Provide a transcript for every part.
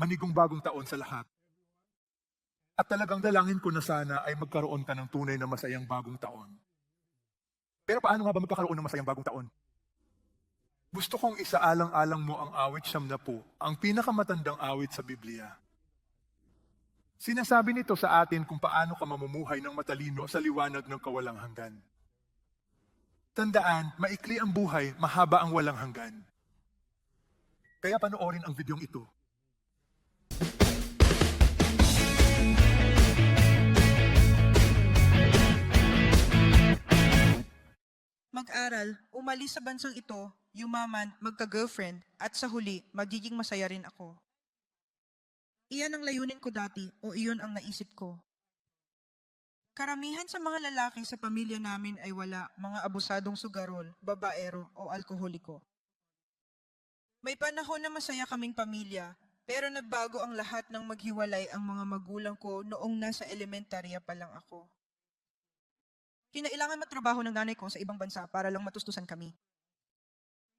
manigong bagong taon sa lahat. At talagang dalangin ko na sana ay magkaroon ka ng tunay na masayang bagong taon. Pero paano nga ba magkakaroon ng masayang bagong taon? Gusto kong isaalang-alang mo ang awit 70, ang pinakamatandang awit sa Biblia. Sinasabi nito sa atin kung paano ka mamumuhay ng matalino sa liwanag ng kawalang hanggan. Tandaan, maikli ang buhay, mahaba ang walang hanggan. Kaya panoorin ang videong ito. Mag-aral, umalis sa bansang ito, yumaman, magka-girlfriend, at sa huli, magiging masaya rin ako. Iyan ang layunin ko dati o iyon ang naisip ko. Karamihan sa mga lalaki sa pamilya namin ay wala, mga abusadong sugarol, babaero o alkoholiko. May panahon na masaya kaming pamilya, pero nagbago ang lahat ng maghiwalay ang mga magulang ko noong nasa elementarya pa lang ako. Kinailangan matrabaho ng nanay ko sa ibang bansa para lang matustusan kami.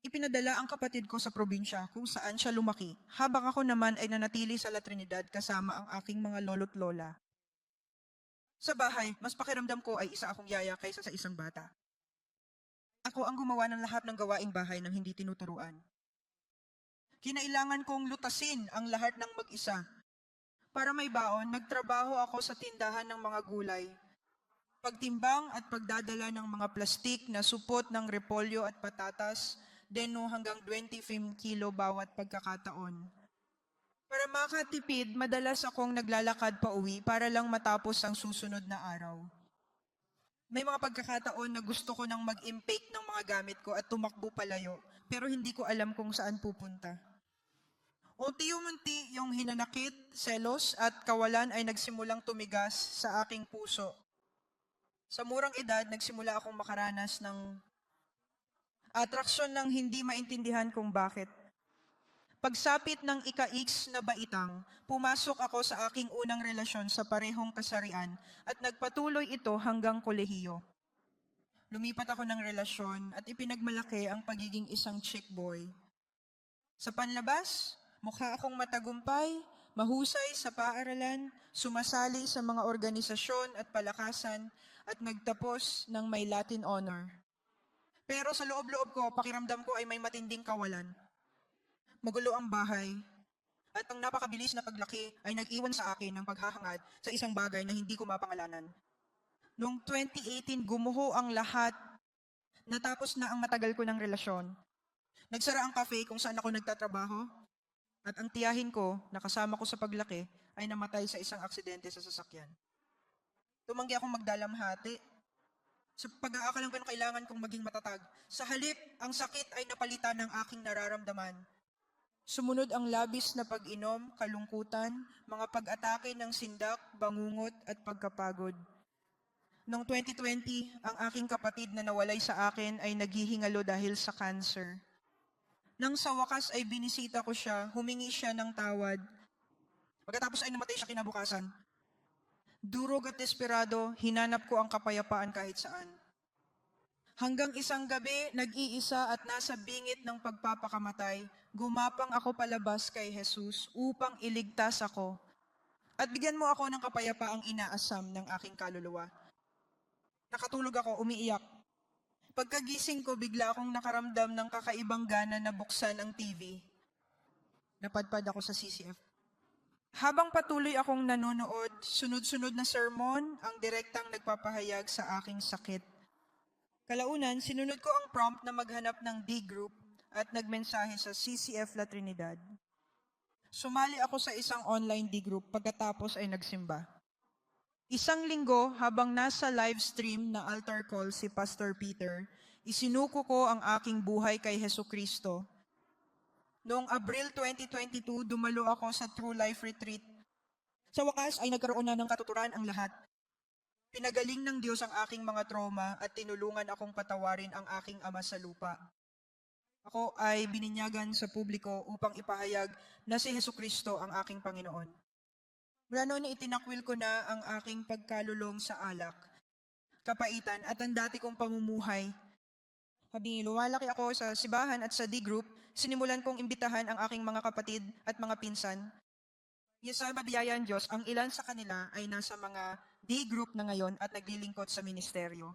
Ipinadala ang kapatid ko sa probinsya kung saan siya lumaki, habang ako naman ay nanatili sa La Trinidad kasama ang aking mga lolo't lola. Sa bahay, mas pakiramdam ko ay isa akong yaya kaysa sa isang bata. Ako ang gumawa ng lahat ng gawaing bahay nang hindi tinuturuan. Kinailangan kong lutasin ang lahat ng mag-isa. Para may baon, nagtrabaho ako sa tindahan ng mga gulay. Pagtimbang at pagdadala ng mga plastik na supot ng repolyo at patatas, deno hanggang 25 kilo bawat pagkakataon. Para makatipid, madalas akong naglalakad pa uwi para lang matapos ang susunod na araw. May mga pagkakataon na gusto ko nang mag-impake ng mga gamit ko at tumakbo palayo, pero hindi ko alam kung saan pupunta. Unti-unti yung hinanakit, selos at kawalan ay nagsimulang tumigas sa aking puso. Sa murang edad, nagsimula akong makaranas ng atraksyon ng hindi maintindihan kung bakit. Pagsapit ng ika-X na baitang, pumasok ako sa aking unang relasyon sa parehong kasarian at nagpatuloy ito hanggang kolehiyo. Lumipat ako ng relasyon at ipinagmalaki ang pagiging isang chick boy. Sa panlabas, mukha akong matagumpay, mahusay sa paaralan, sumasali sa mga organisasyon at palakasan at nagtapos ng may Latin honor. Pero sa loob-loob ko, pakiramdam ko ay may matinding kawalan. Magulo ang bahay, at ang napakabilis na paglaki ay nag-iwan sa akin ng paghahangad sa isang bagay na hindi ko mapangalanan. Noong 2018, gumuho ang lahat, natapos na ang matagal ko ng relasyon. Nagsara ang cafe kung saan ako nagtatrabaho, at ang tiyahin ko, na kasama ko sa paglaki, ay namatay sa isang aksidente sa sasakyan. Tumanggi akong magdalamhati. Sa pag-aakalan ko ng kailangan kong maging matatag. Sa halip, ang sakit ay napalitan ng aking nararamdaman. Sumunod ang labis na pag-inom, kalungkutan, mga pag-atake ng sindak, bangungot at pagkapagod. Noong 2020, ang aking kapatid na nawalay sa akin ay naghihingalo dahil sa cancer. Nang sa wakas ay binisita ko siya, humingi siya ng tawad. Pagkatapos ay namatay siya kinabukasan. Durog at desperado, hinanap ko ang kapayapaan kahit saan. Hanggang isang gabi, nag-iisa at nasa bingit ng pagpapakamatay, gumapang ako palabas kay Jesus upang iligtas ako. At bigyan mo ako ng kapayapaang inaasam ng aking kaluluwa. Nakatulog ako, umiiyak. Pagkagising ko, bigla akong nakaramdam ng kakaibang gana na buksan ang TV. Napadpad ako sa CCF. Habang patuloy akong nanonood, sunod-sunod na sermon ang direktang nagpapahayag sa aking sakit. Kalaunan, sinunod ko ang prompt na maghanap ng D-group at nagmensahe sa CCF La Trinidad. Sumali ako sa isang online D-group pagkatapos ay nagsimba. Isang linggo habang nasa live stream na altar call si Pastor Peter, isinuko ko ang aking buhay kay Hesukristo. Noong Abril 2022, dumalo ako sa True Life Retreat. Sa wakas ay nagkaroon na ng katuturan ang lahat. Pinagaling ng Diyos ang aking mga trauma at tinulungan akong patawarin ang aking ama sa lupa. Ako ay bininyagan sa publiko upang ipahayag na si Hesukristo ang aking Panginoon. Mula noon itinakwil ko na ang aking pagkalulong sa alak, kapaitan at ang dati kong pamumuhay. Habang lumalaki ako sa sibahan at sa D-group, sinimulan kong imbitahan ang aking mga kapatid at mga pinsan Yung sa mabiyaya ng Diyos, ang ilan sa kanila ay nasa mga D group na ngayon at naglilingkod sa ministeryo.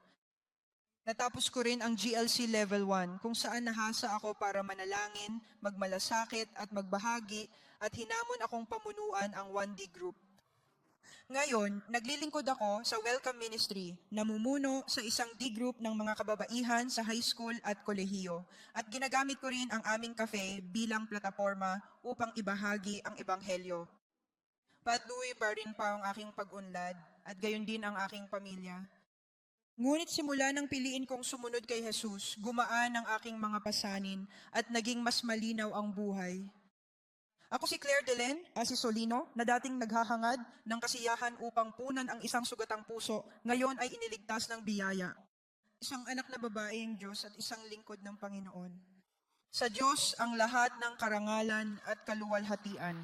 Natapos ko rin ang GLC Level 1 kung saan nahasa ako para manalangin, magmalasakit at magbahagi at hinamon akong pamunuan ang 1D group. Ngayon, naglilingkod ako sa Welcome Ministry, namumuno sa isang D group ng mga kababaihan sa high school at kolehiyo. At ginagamit ko rin ang aming cafe bilang plataforma upang ibahagi ang ebanghelyo. Patuloy pa rin pa ang aking pag-unlad at gayon din ang aking pamilya. Ngunit simula nang piliin kong sumunod kay Jesus, gumaan ang aking mga pasanin at naging mas malinaw ang buhay. Ako si Claire Delen, Asisolino, na dating naghahangad ng kasiyahan upang punan ang isang sugatang puso, ngayon ay iniligtas ng biyaya. Isang anak na babaeng Diyos at isang lingkod ng Panginoon. Sa Diyos ang lahat ng karangalan at kaluwalhatian.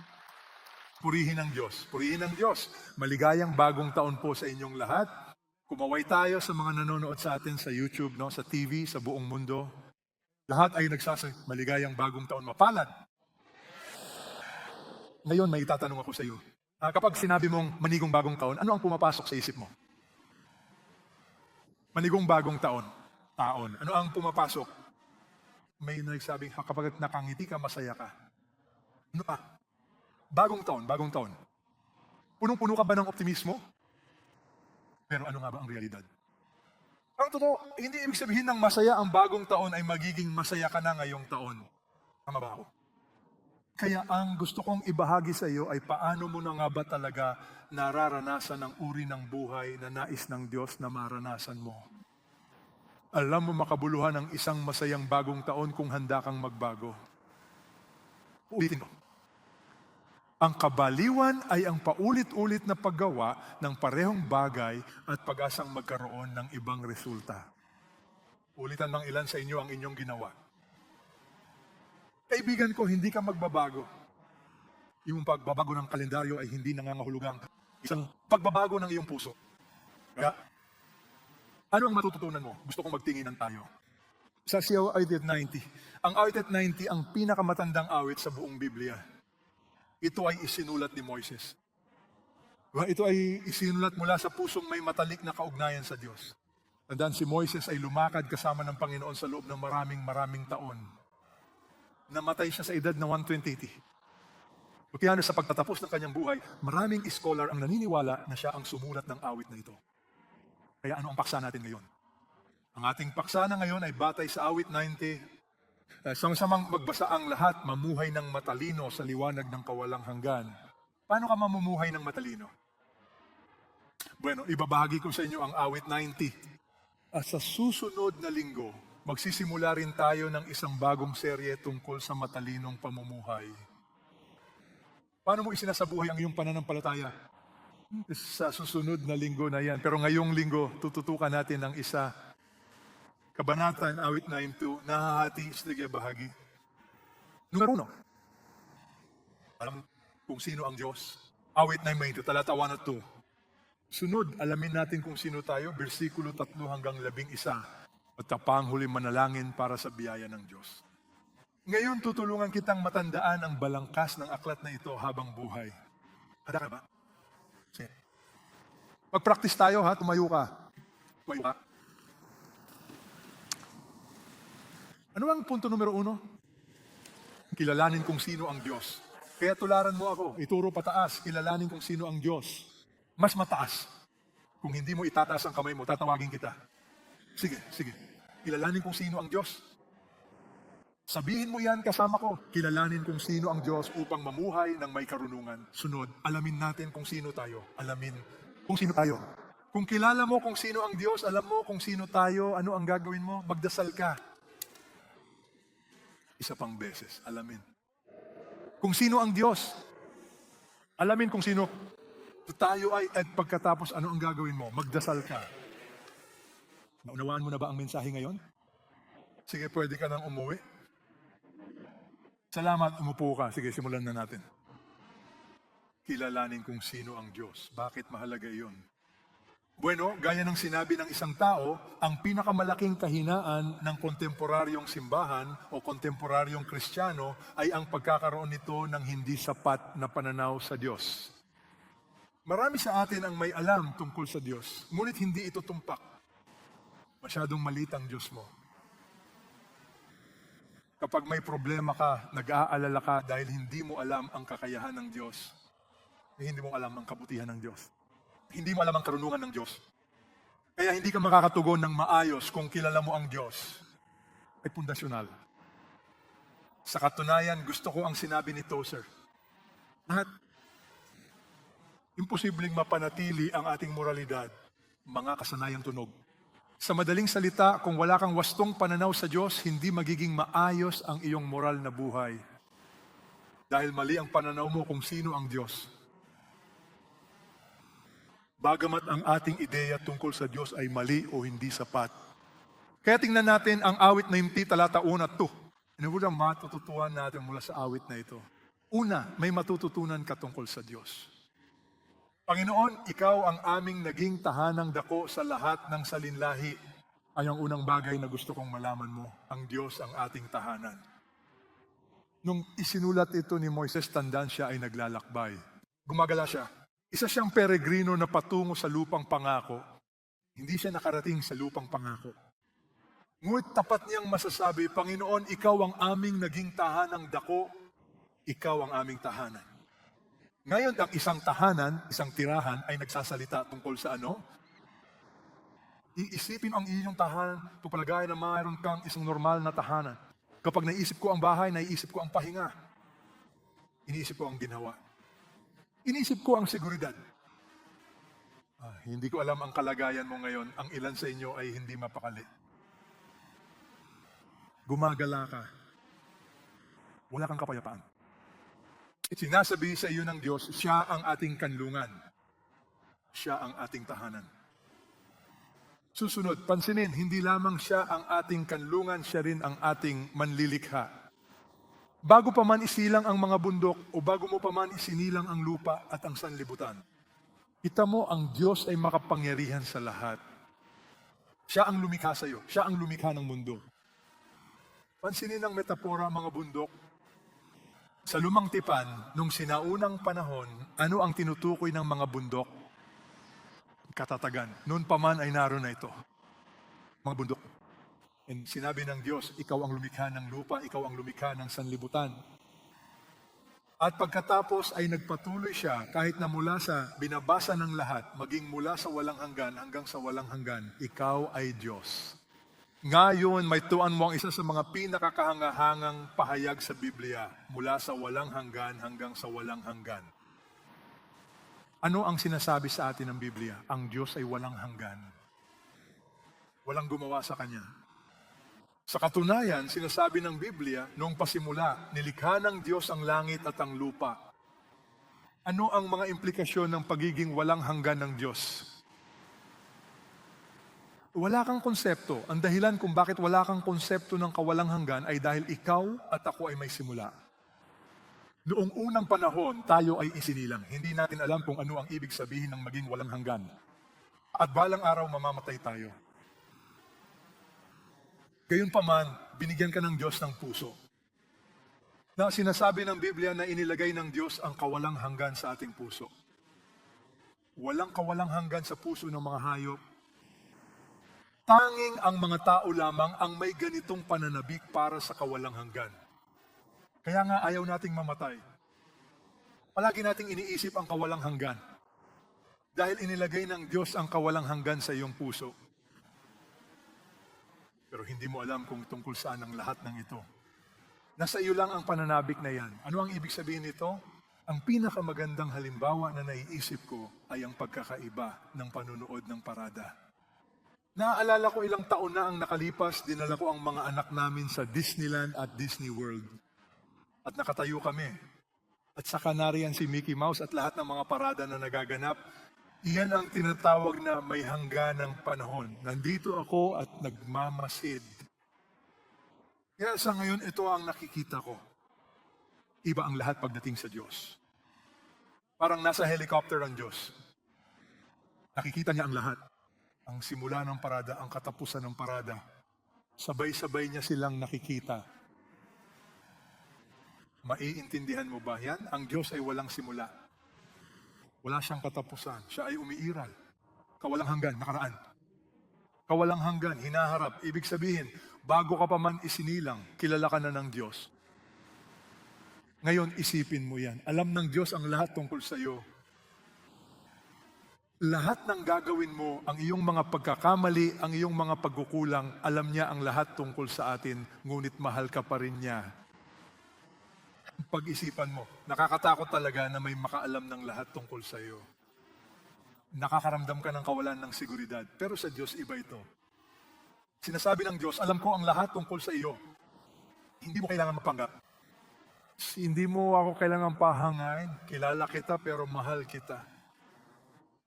Purihin ang Diyos. Purihin ang Diyos. Maligayang bagong taon po sa inyong lahat. Kumaway tayo sa mga nanonood sa atin sa YouTube, no, sa TV, sa buong mundo. Lahat ay nagsasabi, maligayang bagong taon, mapalad. Ngayon, may itatanong ako sa iyo. Kapag sinabi mong manigong bagong taon, ano ang pumapasok sa isip mo? Manigong bagong taon. Taon. Ano ang pumapasok? May nagsabing, kapag nakangiti ka, masaya ka. Ano pa? Bagong taon, bagong taon. Punong-puno ka ba ng optimismo? Pero ano nga ba ang realidad? Ang totoo, hindi ibig sabihin ng masaya ang bagong taon ay magiging masaya ka na ngayong taon. Tama ba ako? Kaya ang gusto kong ibahagi sa iyo ay paano mo na nga ba talaga nararanasan ang uri ng buhay na nais ng Diyos na maranasan mo. Alam mo makabuluhan ang isang masayang bagong taon kung handa kang magbago. Ulitin ko. Ang kabaliwan ay ang paulit-ulit na paggawa ng parehong bagay at pag-asang magkaroon ng ibang resulta. Ulitan ng ilan sa inyo ang inyong ginawa. Kaibigan ko, hindi ka magbabago. Yung pagbabago ng kalendaryo ay hindi nangangahulugang isang pagbabago ng iyong puso. Kaya, ano ang matututunan mo? Gusto kong magtinginan tayo. Sa awit 90. Ang awit 90 ang pinakamatandang awit sa buong Biblia. Ito ay isinulat ni Moises. Ito ay isinulat mula sa pusong may matalik na kaugnayan sa Diyos. Tandaan, si Moises ay lumakad kasama ng Panginoon sa loob ng maraming taon. Namatay siya sa edad na 120. Kaya sa pagtatapos ng kanyang buhay, maraming scholar ang naniniwala na siya ang sumulat ng awit na ito. Kaya ano ang paksa natin ngayon? Ang ating paksa na ngayon ay batay sa awit 90. Samang magbasa ang lahat, mamuhay ng matalino sa liwanag ng kawalang hanggan. Paano ka mamumuhay ng matalino? Bueno, ibabahagi ko sa inyo ang awit 90. At sa susunod na linggo, magsisimula rin tayo ng isang bagong serye tungkol sa matalinong pamumuhay. Paano mo isinasabuhay ang iyong pananampalataya? Sa susunod na linggo na yan. Pero ngayong linggo, tututukan natin ng isa. Kabanata ng awit 92, nahahati sa bahagi. Numero 1. Alam kung sino ang Diyos. Awit 92, talata 1 at 2. Sunod, alamin natin kung sino tayo, versikulo 3 hanggang 11. At tapang huli manalangin para sa biyaya ng Diyos. Ngayon, tutulungan kitang matandaan ang balangkas ng aklat na ito habang buhay. Handa ka ba? Sige. Mag-practice tayo ha, tumayo ka. Tumayo ka. Ano ang punto numero 1? Kilalanin kung sino ang Diyos. Kaya tularan mo ako, ituro pataas, kilalanin kung sino ang Diyos. Mas mataas. Kung hindi mo itataas ang kamay mo, tatawagin kita. Sige. Kilalanin kung sino ang Diyos. Sabihin mo yan kasama ko. Kilalanin kung sino ang Diyos upang mamuhay ng may karunungan. Sunod, alamin natin kung sino tayo. Alamin kung sino tayo. Kung kilala mo kung sino ang Diyos, alam mo kung sino tayo, ano ang gagawin mo? Magdasal ka. Isa pang beses, alamin. Kung sino ang Diyos, alamin kung sino tayo ay, at pagkatapos ano ang gagawin mo? Magdasal ka. Naunawaan mo na ba ang mensahe ngayon? Sige, pwede ka nang umuwi. Salamat, umupo ka. Sige, simulan na natin. Kilalanin kung sino ang Diyos. Bakit mahalaga iyon? Bueno, gaya ng sinabi ng isang tao, ang pinakamalaking kahinaan ng kontemporaryong simbahan o kontemporaryong Kristiyano ay ang pagkakaroon nito ng hindi sapat na pananaw sa Diyos. Marami sa atin ang may alam tungkol sa Diyos, ngunit hindi ito tumpak. Masyadong maliit ang Diyos mo. Kapag may problema ka, nag-aalala ka dahil hindi mo alam ang kakayahan ng Diyos, hindi mo alam ang kabutihan ng Diyos. Hindi mo alam ang karunungan ng Diyos. Kaya hindi ka makakatugon ng maayos kung kilala mo ang Diyos. Ay pundasyonal. Sa katunayan, gusto ko ang sinabi ni Tozer. Lahat, imposibleng mapanatili ang ating moralidad, mga kasanayang tunog. Sa madaling salita, kung wala kang wastong pananaw sa Diyos, hindi magiging maayos ang iyong moral na buhay. Dahil mali ang pananaw mo kung sino ang Diyos. Bagamat ang ating ideya tungkol sa Diyos ay mali o hindi sapat. Kaya tingnan natin ang awit na 90 talata 1 at 2. Ano ba ang matututuan natin mula sa awit na ito? Una, may matututunan ka tungkol sa Diyos. Panginoon, ikaw ang aming naging tahanang dako sa lahat ng salinlahi. Ay ang unang bagay na gusto kong malaman mo. Ang Diyos ang ating tahanan. Nung isinulat ito ni Moises, tandaan siya ay naglalakbay. Gumagala siya. Isa siyang peregrino na patungo sa lupang pangako. Hindi siya nakarating sa lupang pangako. Ngunit tapat niyang masasabi, Panginoon, ikaw ang aming naging tahanang dako, ikaw ang aming tahanan. Ngayon, ang isang tahanan, isang tirahan, ay nagsasalita tungkol sa ano? Iisipin ang iyong tahanan, tupalagay na mayroon kang isang normal na tahanan. Kapag naisip ko ang bahay, naisip ko ang pahinga. Iniisip ko ang ginawa. Inisip ko ang seguridad. Hindi ko alam ang kalagayan mo ngayon. Ang ilan sa inyo ay hindi mapakali. Gumagala ka. Wala kang kapayapaan. Sinasabi sa iyo ng Diyos, siya ang ating kanlungan. Siya ang ating tahanan. Susunod, pansinin, hindi lamang siya ang ating kanlungan, siya rin ang ating manlilikha. Bago pa man isilang ang mga bundok o bago mo pa man isinilang ang lupa at ang sanlibutan, kita mo ang Diyos ay makapangyarihan sa lahat. Siya ang lumikha sa iyo. Siya ang lumikha ng mundo. Pansinin ang metapora mga bundok. Sa lumang tipan, nung sinaunang panahon, ano ang tinutukoy ng mga bundok? Katatagan. Noon pa man ay naroon na ito. Mga bundok. And sinabi ng Diyos, ikaw ang lumikha ng lupa, ikaw ang lumikha ng sanlibutan. At pagkatapos ay nagpatuloy siya kahit na mula sa binabasa ng lahat, maging mula sa walang hanggan hanggang sa walang hanggan, ikaw ay Diyos. Ngayon, may tuan mo ang isa sa mga pinakakahangahangang pahayag sa Biblia, mula sa walang hanggan hanggang sa walang hanggan. Ano ang sinasabi sa atin ng Biblia? Ang Diyos ay walang hanggan. Walang gumawa sa Kanya. Sa katunayan, sinasabi ng Biblia, noong pasimula, nilikha ng Diyos ang langit at ang lupa. Ano ang mga implikasyon ng pagiging walang hanggan ng Diyos? Wala kang konsepto. Ang dahilan kung bakit wala kang konsepto ng kawalang hanggan ay dahil ikaw at ako ay may simula. Noong unang panahon, tayo ay isinilang. Hindi natin alam kung ano ang ibig sabihin ng maging walang hanggan. At balang araw, mamamatay tayo. Gayunpaman, binigyan ka ng Diyos ng puso. Na sinasabi ng Biblia na inilagay ng Diyos ang kawalang hanggan sa ating puso. Walang kawalang hanggan sa puso ng mga hayop. Tanging ang mga tao lamang ang may ganitong pananabik para sa kawalang hanggan. Kaya nga ayaw nating mamatay. Palagi nating iniisip ang kawalang hanggan. Dahil inilagay ng Diyos ang kawalang hanggan sa iyong puso. Pero hindi mo alam kung tungkol saan ang lahat ng ito. Nasa iyo lang ang pananabik na yan. Ano ang ibig sabihin nito? Ang pinakamagandang halimbawa na naiisip ko ay ang pagkakaiba ng panunood ng parada. Naaalala ko ilang taon na ang nakalipas, dinala ko ang mga anak namin sa Disneyland at Disney World. At nakatayo kami. At saka nariyan si Mickey Mouse at lahat ng mga parada na nagaganap. Iyan ang tinatawag na may hangganang panahon. Nandito ako at nagmamasid. Kaya sa ngayon, ito ang nakikita ko. Iba ang lahat pagdating sa Diyos. Parang nasa helicopter ang Diyos. Nakikita niya ang lahat. Ang simula ng parada, ang katapusan ng parada. Sabay-sabay niya silang nakikita. Maiintindihan mo ba yan? Ang Diyos ay walang simula. Wala siyang katapusan. Siya ay umiiral. Kawalang hanggan, nakaraan. Kawalang hanggan, hinaharap. Ibig sabihin, bago ka pa man isinilang, kilala ka na ng Diyos. Ngayon, isipin mo yan. Alam ng Diyos ang lahat tungkol sa iyo. Lahat ng gagawin mo, ang iyong mga pagkakamali, ang iyong mga pagkukulang, alam niya ang lahat tungkol sa atin, ngunit mahal ka pa rin niya. Pag-isipan mo, nakakatakot talaga na may makaalam ng lahat tungkol sa iyo. Nakakaramdam ka ng kawalan ng seguridad, pero sa Diyos iba ito. Sinasabi ng Diyos, alam ko ang lahat tungkol sa iyo. Hindi mo kailangan mapanggap. Hindi mo ako kailangan pahangain. Kilala kita pero mahal kita.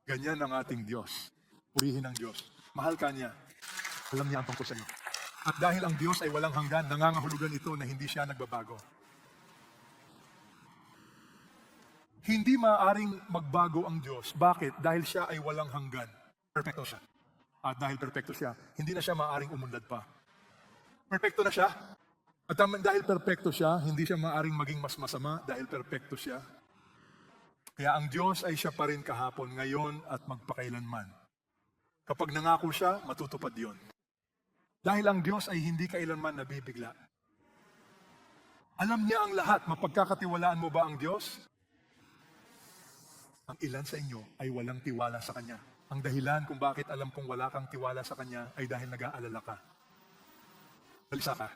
Ganyan ang ating Diyos. Purihin ang Diyos. Mahal ka niya. Alam niya ang tungkol sa iyo. At dahil ang Diyos ay walang hanggan, nangangahulugan ito na hindi siya nagbabago. Hindi maaaring magbago ang Diyos. Bakit? Dahil siya ay walang hanggan. Perfecto siya. At dahil perfecto siya, hindi na siya maaaring umunlad pa. Perfecto na siya. At dahil perfecto siya, hindi siya maaaring maging mas masama dahil perfecto siya. Kaya ang Diyos ay siya pa rin kahapon, ngayon at magpakailanman. Kapag nangako siya, matutupad yon. Dahil ang Diyos ay hindi kailanman nabibigla. Alam niya ang lahat. Mapagkakatiwalaan mo ba ang Diyos? Ang ilan sa inyo ay walang tiwala sa Kanya. Ang dahilan kung bakit alam kong wala kang tiwala sa Kanya ay dahil nag-aalala ka. Balisa ka.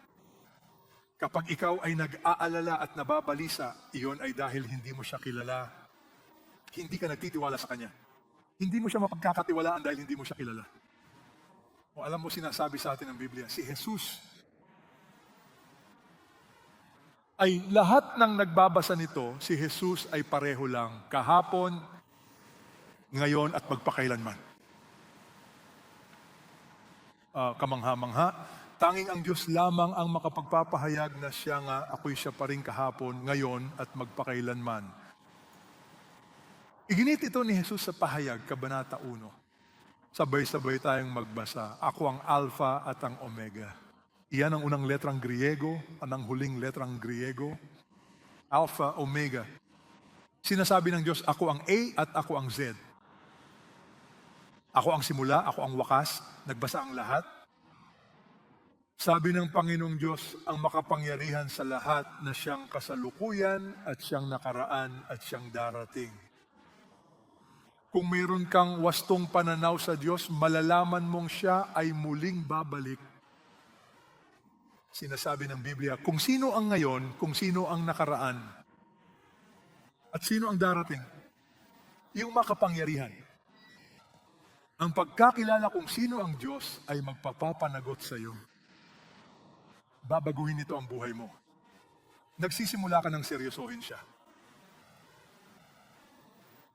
Kapag ikaw ay nag-aalala at nababalisa, iyon ay dahil hindi mo siya kilala. Hindi ka nagtitiwala sa Kanya. Hindi mo siya mapagkakatiwalaan dahil hindi mo siya kilala. O alam mo sinasabi sa atin ng Biblia, si Jesus ay lahat ng nagbabasa nito, si Jesus ay pareho lang. Kahapon, ngayon at magpakailanman. Kamangha-mangha. Tanging ang Diyos lamang ang makapagpapahayag na siya nga, ako'y siya pa rin kahapon, ngayon at magpakailanman. Iginit ito ni Jesus sa pahayag, Kabanata 1. Sabay-sabay tayong magbasa. Ako ang Alpha at ang Omega. Iyan ang unang letrang Griego, ang huling letrang Griego. Alpha, Omega. Sinasabi ng Diyos, ako ang A at ako ang Z. Ako ang simula, ako ang wakas. Nagbasa ang lahat. Sabi ng Panginoong Diyos, ang makapangyarihan sa lahat na siyang kasalukuyan at siyang nakaraan at siyang darating. Kung mayroon kang wastong pananaw sa Diyos, malalaman mong siya ay muling babalik. Sinasabi ng Biblia, kung sino ang ngayon, kung sino ang nakaraan, at sino ang darating, yung makapangyarihan. Ang pagkakilala kung sino ang Diyos ay magpapapanagot sa iyo. Babaguhin nito ang buhay mo. Nagsisimula ka ng seryosohin siya.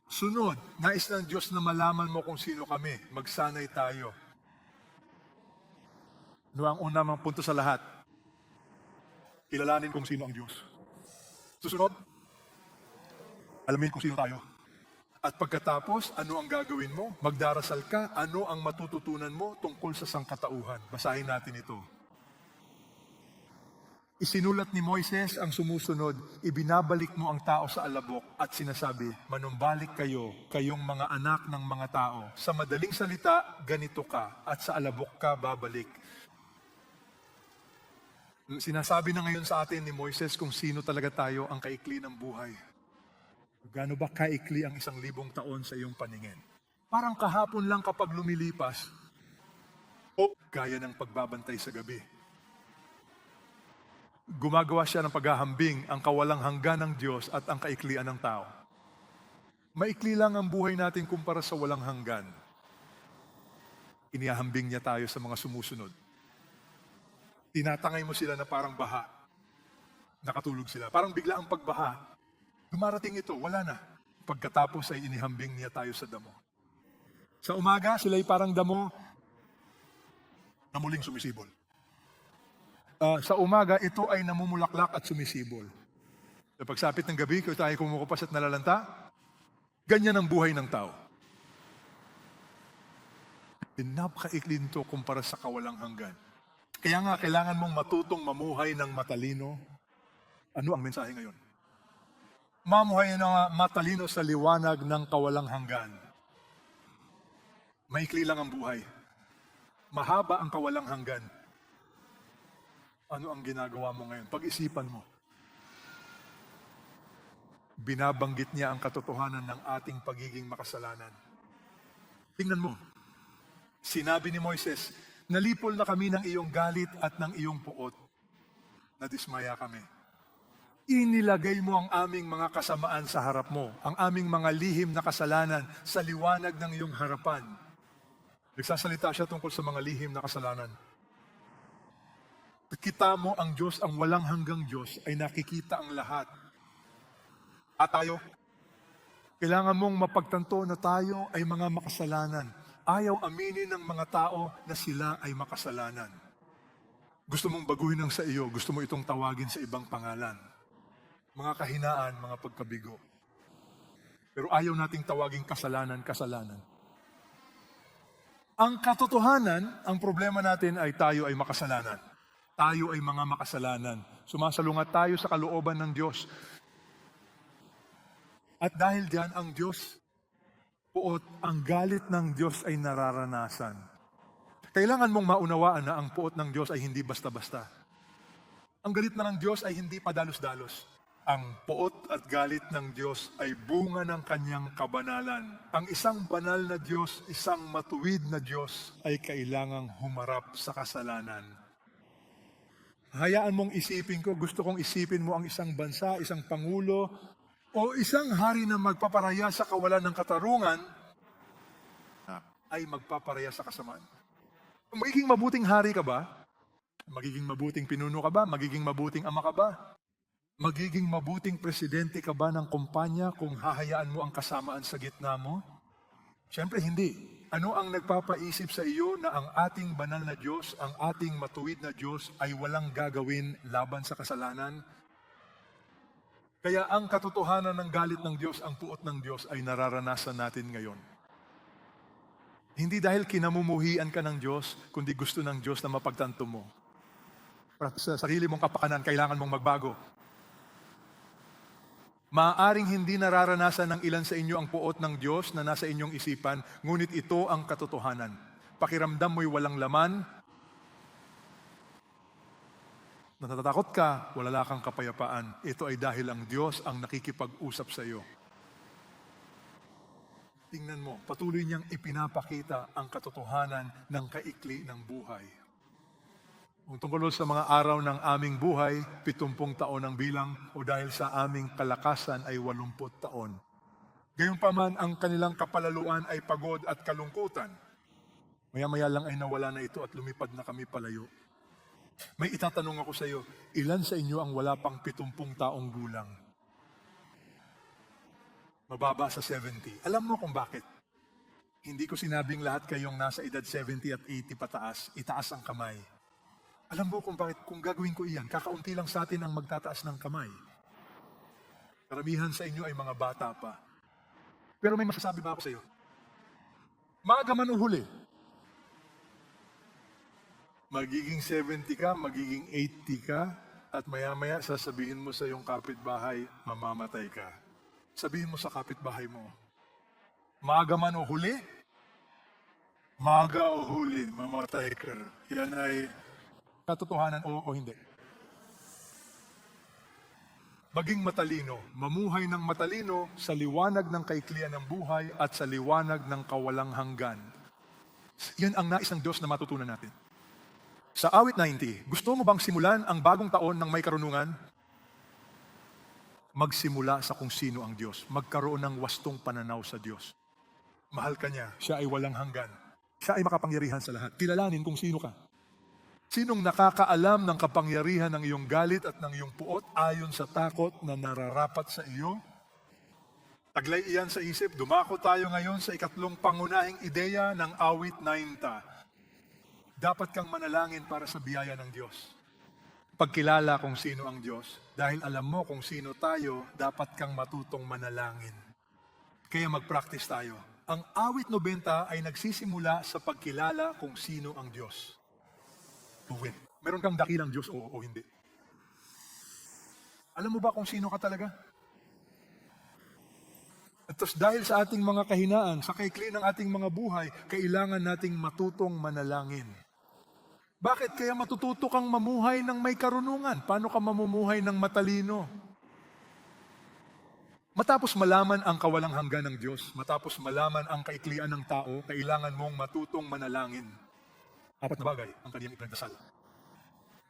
Sunod, nais ng Diyos na malaman mo kung sino kami. Magsanay tayo. Ano ang unang punto sa lahat? Kilalanin kung sino ang Diyos. Susunod, alamin kung sino tayo. At pagkatapos, ano ang gagawin mo? Magdarasal ka, ano ang matututunan mo tungkol sa sangkatauhan? Basahin natin ito. Isinulat ni Moises ang sumusunod, ibinabalik mo ang tao sa alabok at sinasabi, manumbalik kayo, kayong mga anak ng mga tao. Sa madaling salita, ganito ka at sa alabok ka babalik. Sinasabi na ngayon sa atin ni Moises kung sino talaga tayo ang kaikli ng buhay. Gaano ba kaikli ang 1,000 taon sa iyong paningin? Parang kahapon lang kapag lumilipas, o gaya ng pagbabantay sa gabi. Gumagawa siya ng paghahambing ang kawalang hanggan ng Diyos at ang kaiklian ng tao. Maikli lang ang buhay natin kumpara sa walang hanggan. Inihahambing niya tayo sa mga sumusunod. Tinatangay mo sila na parang baha. Nakatulog sila. Parang bigla ang pagbaha. Dumarating ito, wala na. Pagkatapos ay inihambing niya tayo sa damo. Sa umaga, sila'y parang damo na muling sumisibol. Sa umaga, ito ay namumulaklak at sumisibol. Sa pagsapit ng gabi, kung tayo kumukupas at nalalanta, ganyan ang buhay ng tao. Napakaikli nito kumpara sa kawalang hanggan. Kaya nga, kailangan mong matutong mamuhay ng matalino. Ano ang mensahe ngayon? Mamuhay ng matalino sa liwanag ng kawalang hanggan. Maikli lang ang buhay. Mahaba ang kawalang hanggan. Ano ang ginagawa mo ngayon? Pag-isipan mo. Binabanggit niya ang katotohanan ng ating pagiging makasalanan. Tingnan mo. Sinabi ni Moises, nalipol na kami ng iyong galit at ng iyong puot. Nadismaya kami. Inilagay mo ang aming mga kasamaan sa harap mo, ang aming mga lihim na kasalanan sa liwanag ng iyong harapan. Nagsasalita siya tungkol sa mga lihim na kasalanan. Kita mo ang Diyos, ang walang hanggang Diyos, ay nakikita ang lahat. At tayo, kailangan mong mapagtanto na tayo ay mga makasalanan. Ayaw aminin ng mga tao na sila ay makasalanan. Gusto mong baguhin ang sa iyo, gusto mo itong tawagin sa ibang pangalan. Mga kahinaan, mga pagkabigo. Pero ayaw nating tawaging kasalanan, kasalanan. Ang katotohanan, ang problema natin ay tayo ay makasalanan. Tayo ay mga makasalanan. Sumasalungat tayo sa kalooban ng Diyos. At dahil diyan ang Diyos, puot, ang galit ng Diyos ay nararanasan. Kailangan mong maunawaan na ang puot ng Diyos ay hindi basta-basta. Ang galit na ng Diyos ay hindi padalos-dalos. Ang puot at galit ng Diyos ay bunga ng kanyang kabanalan. Ang isang banal na Diyos, isang matuwid na Diyos ay kailangang humarap sa kasalanan. Hayaan mong isipin ko, gusto kong isipin mo ang isang bansa, isang pangulo, o isang hari na magpaparaya sa kawalan ng katarungan, ay magpaparaya sa kasamaan. Magiging mabuting hari ka ba? Magiging mabuting pinuno ka ba? Magiging mabuting ama ka ba? Magiging mabuting presidente ka ba ng kumpanya kung hahayaan mo ang kasamaan sa gitna mo? Siyempre hindi. Ano ang nagpapaisip sa iyo na ang ating banal na Diyos, ang ating matuwid na Diyos ay walang gagawin laban sa kasalanan? Kaya ang katotohanan ng galit ng Diyos, ang puot ng Diyos ay nararanasan natin ngayon. Hindi dahil kinamumuhian ka ng Diyos, kundi gusto ng Diyos na mapagtanto mo. Para sa sarili mong kapakanan, kailangan mong magbago. Maaaring hindi nararanasan ng ilan sa inyo ang puot ng Diyos na nasa inyong isipan, ngunit ito ang katotohanan. Pakiramdam mo'y walang laman, natatakot ka, wala kang kapayapaan. Ito ay dahil ang Diyos ang nakikipag-usap sa iyo. Tingnan mo, patuloy niyang ipinapakita ang katotohanan ng kaikli ng buhay. Kung tungkol sa mga araw ng aming buhay, 70 taon ang bilang, o dahil sa aming kalakasan ay 80 taon. Gayunpaman, ang kanilang kapalaluan ay pagod at kalungkutan. Maya-maya lang ay nawala na ito at lumipad na kami palayo. May itatanong ako sa iyo, ilan sa inyo ang wala pang 70 taong gulang? Mababa sa 70. Alam mo kung bakit? Hindi ko sinabing lahat kayong nasa edad 70 at 80 pataas, itaas ang kamay. Alam mo kung bakit? Kung gagawin ko iyan, kakaunti lang sa atin ang magtataas ng kamay. Karamihan sa inyo ay mga bata pa. Pero may masasabi ba ako sa iyo? Maaga man o huli, magiging 70 ka, magiging 80 ka, at maya-maya sasabihin mo sa iyong kapitbahay, mamamatay ka. Sabihin mo sa kapitbahay mo, maaga man o huli, maaga o huli, mamatay ka. Yan ay katotohanan o hindi. Maging matalino, mamuhay ng matalino sa liwanag ng kaiklian ng buhay at sa liwanag ng kawalang hanggan. Yan ang nais ng Diyos na matutunan natin. Sa awit 90, gusto mo bang simulan ang bagong taon ng may karunungan? Magsimula sa kung sino ang Diyos. Magkaroon ng wastong pananaw sa Diyos. Mahal ka niya. Siya ay walang hanggan. Siya ay makapangyarihan sa lahat. Kilalanin kung sino ka. Sinong nakakaalam ng kapangyarihan ng iyong galit at ng iyong puot ayon sa takot na nararapat sa iyo? Taglay iyan sa isip. Dumako tayo ngayon sa ikatlong pangunahing ideya ng awit 90. Dapat kang manalangin para sa biyaya ng Diyos. Pagkilala kung sino ang Diyos, dahil alam mo kung sino tayo, dapat kang matutong manalangin. Kaya mag-practice tayo. ang awit 90 ay nagsisimula sa pagkilala kung sino ang Diyos. Uwin. Meron kang dakilang Diyos o hindi. Alam mo ba kung sino ka talaga? At tapos dahil sa ating mga kahinaan, sa kaikli ng ating mga buhay, kailangan nating matutong manalangin. Bakit? Kaya matututo kang mamuhay ng may karunungan. Paano ka mamumuhay ng matalino? Matapos malaman ang kawalang hanggan ng Diyos, matapos malaman ang kaiklian ng tao, kailangan mong matutong manalangin. 4 na bagay ang kaniyang ipinagdasal.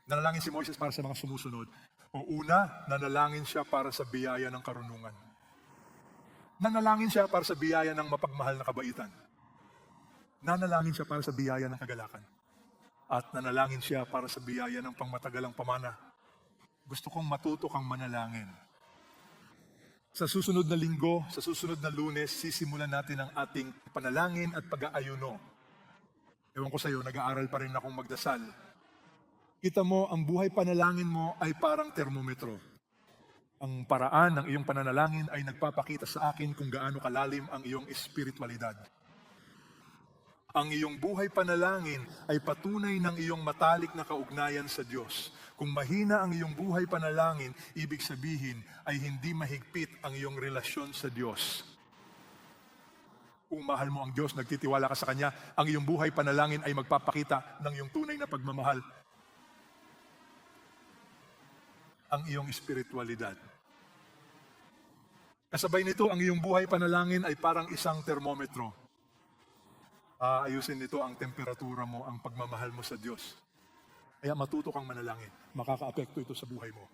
Nanalangin si Moises para sa mga sumusunod. O una, nanalangin siya para sa biyaya ng karunungan. Nanalangin siya para sa biyaya ng mapagmahal na kabaitan. Nanalangin siya para sa biyaya ng kagalakan. At nanalangin siya para sa biyaya ng pangmatagalang pamana. Gusto kong matuto kang manalangin. Sa susunod na linggo, sa susunod na Lunes, sisimulan natin ang ating panalangin at pag-aayuno. Ewan ko sa iyo, nag-aaral pa rin akong magdasal. Kita mo, ang buhay panalangin mo ay parang termometro. Ang paraan ng iyong pananalangin ay nagpapakita sa akin kung gaano kalalim ang iyong espiritualidad. Ang iyong buhay panalangin ay patunay ng iyong matalik na kaugnayan sa Diyos. Kung mahina ang iyong buhay panalangin, ibig sabihin ay hindi mahigpit ang iyong relasyon sa Diyos. Kung mahal mo ang Diyos, nagtitiwala ka sa Kanya, ang iyong buhay panalangin ay magpapakita ng iyong tunay na pagmamahal. Ang iyong espiritualidad. Kasabay nito, ang iyong buhay panalangin ay parang isang termometro. Ayusin nito ang temperatura mo, ang pagmamahal mo sa Diyos. Kaya matuto kang manalangin. Makakaapekto ito sa buhay mo.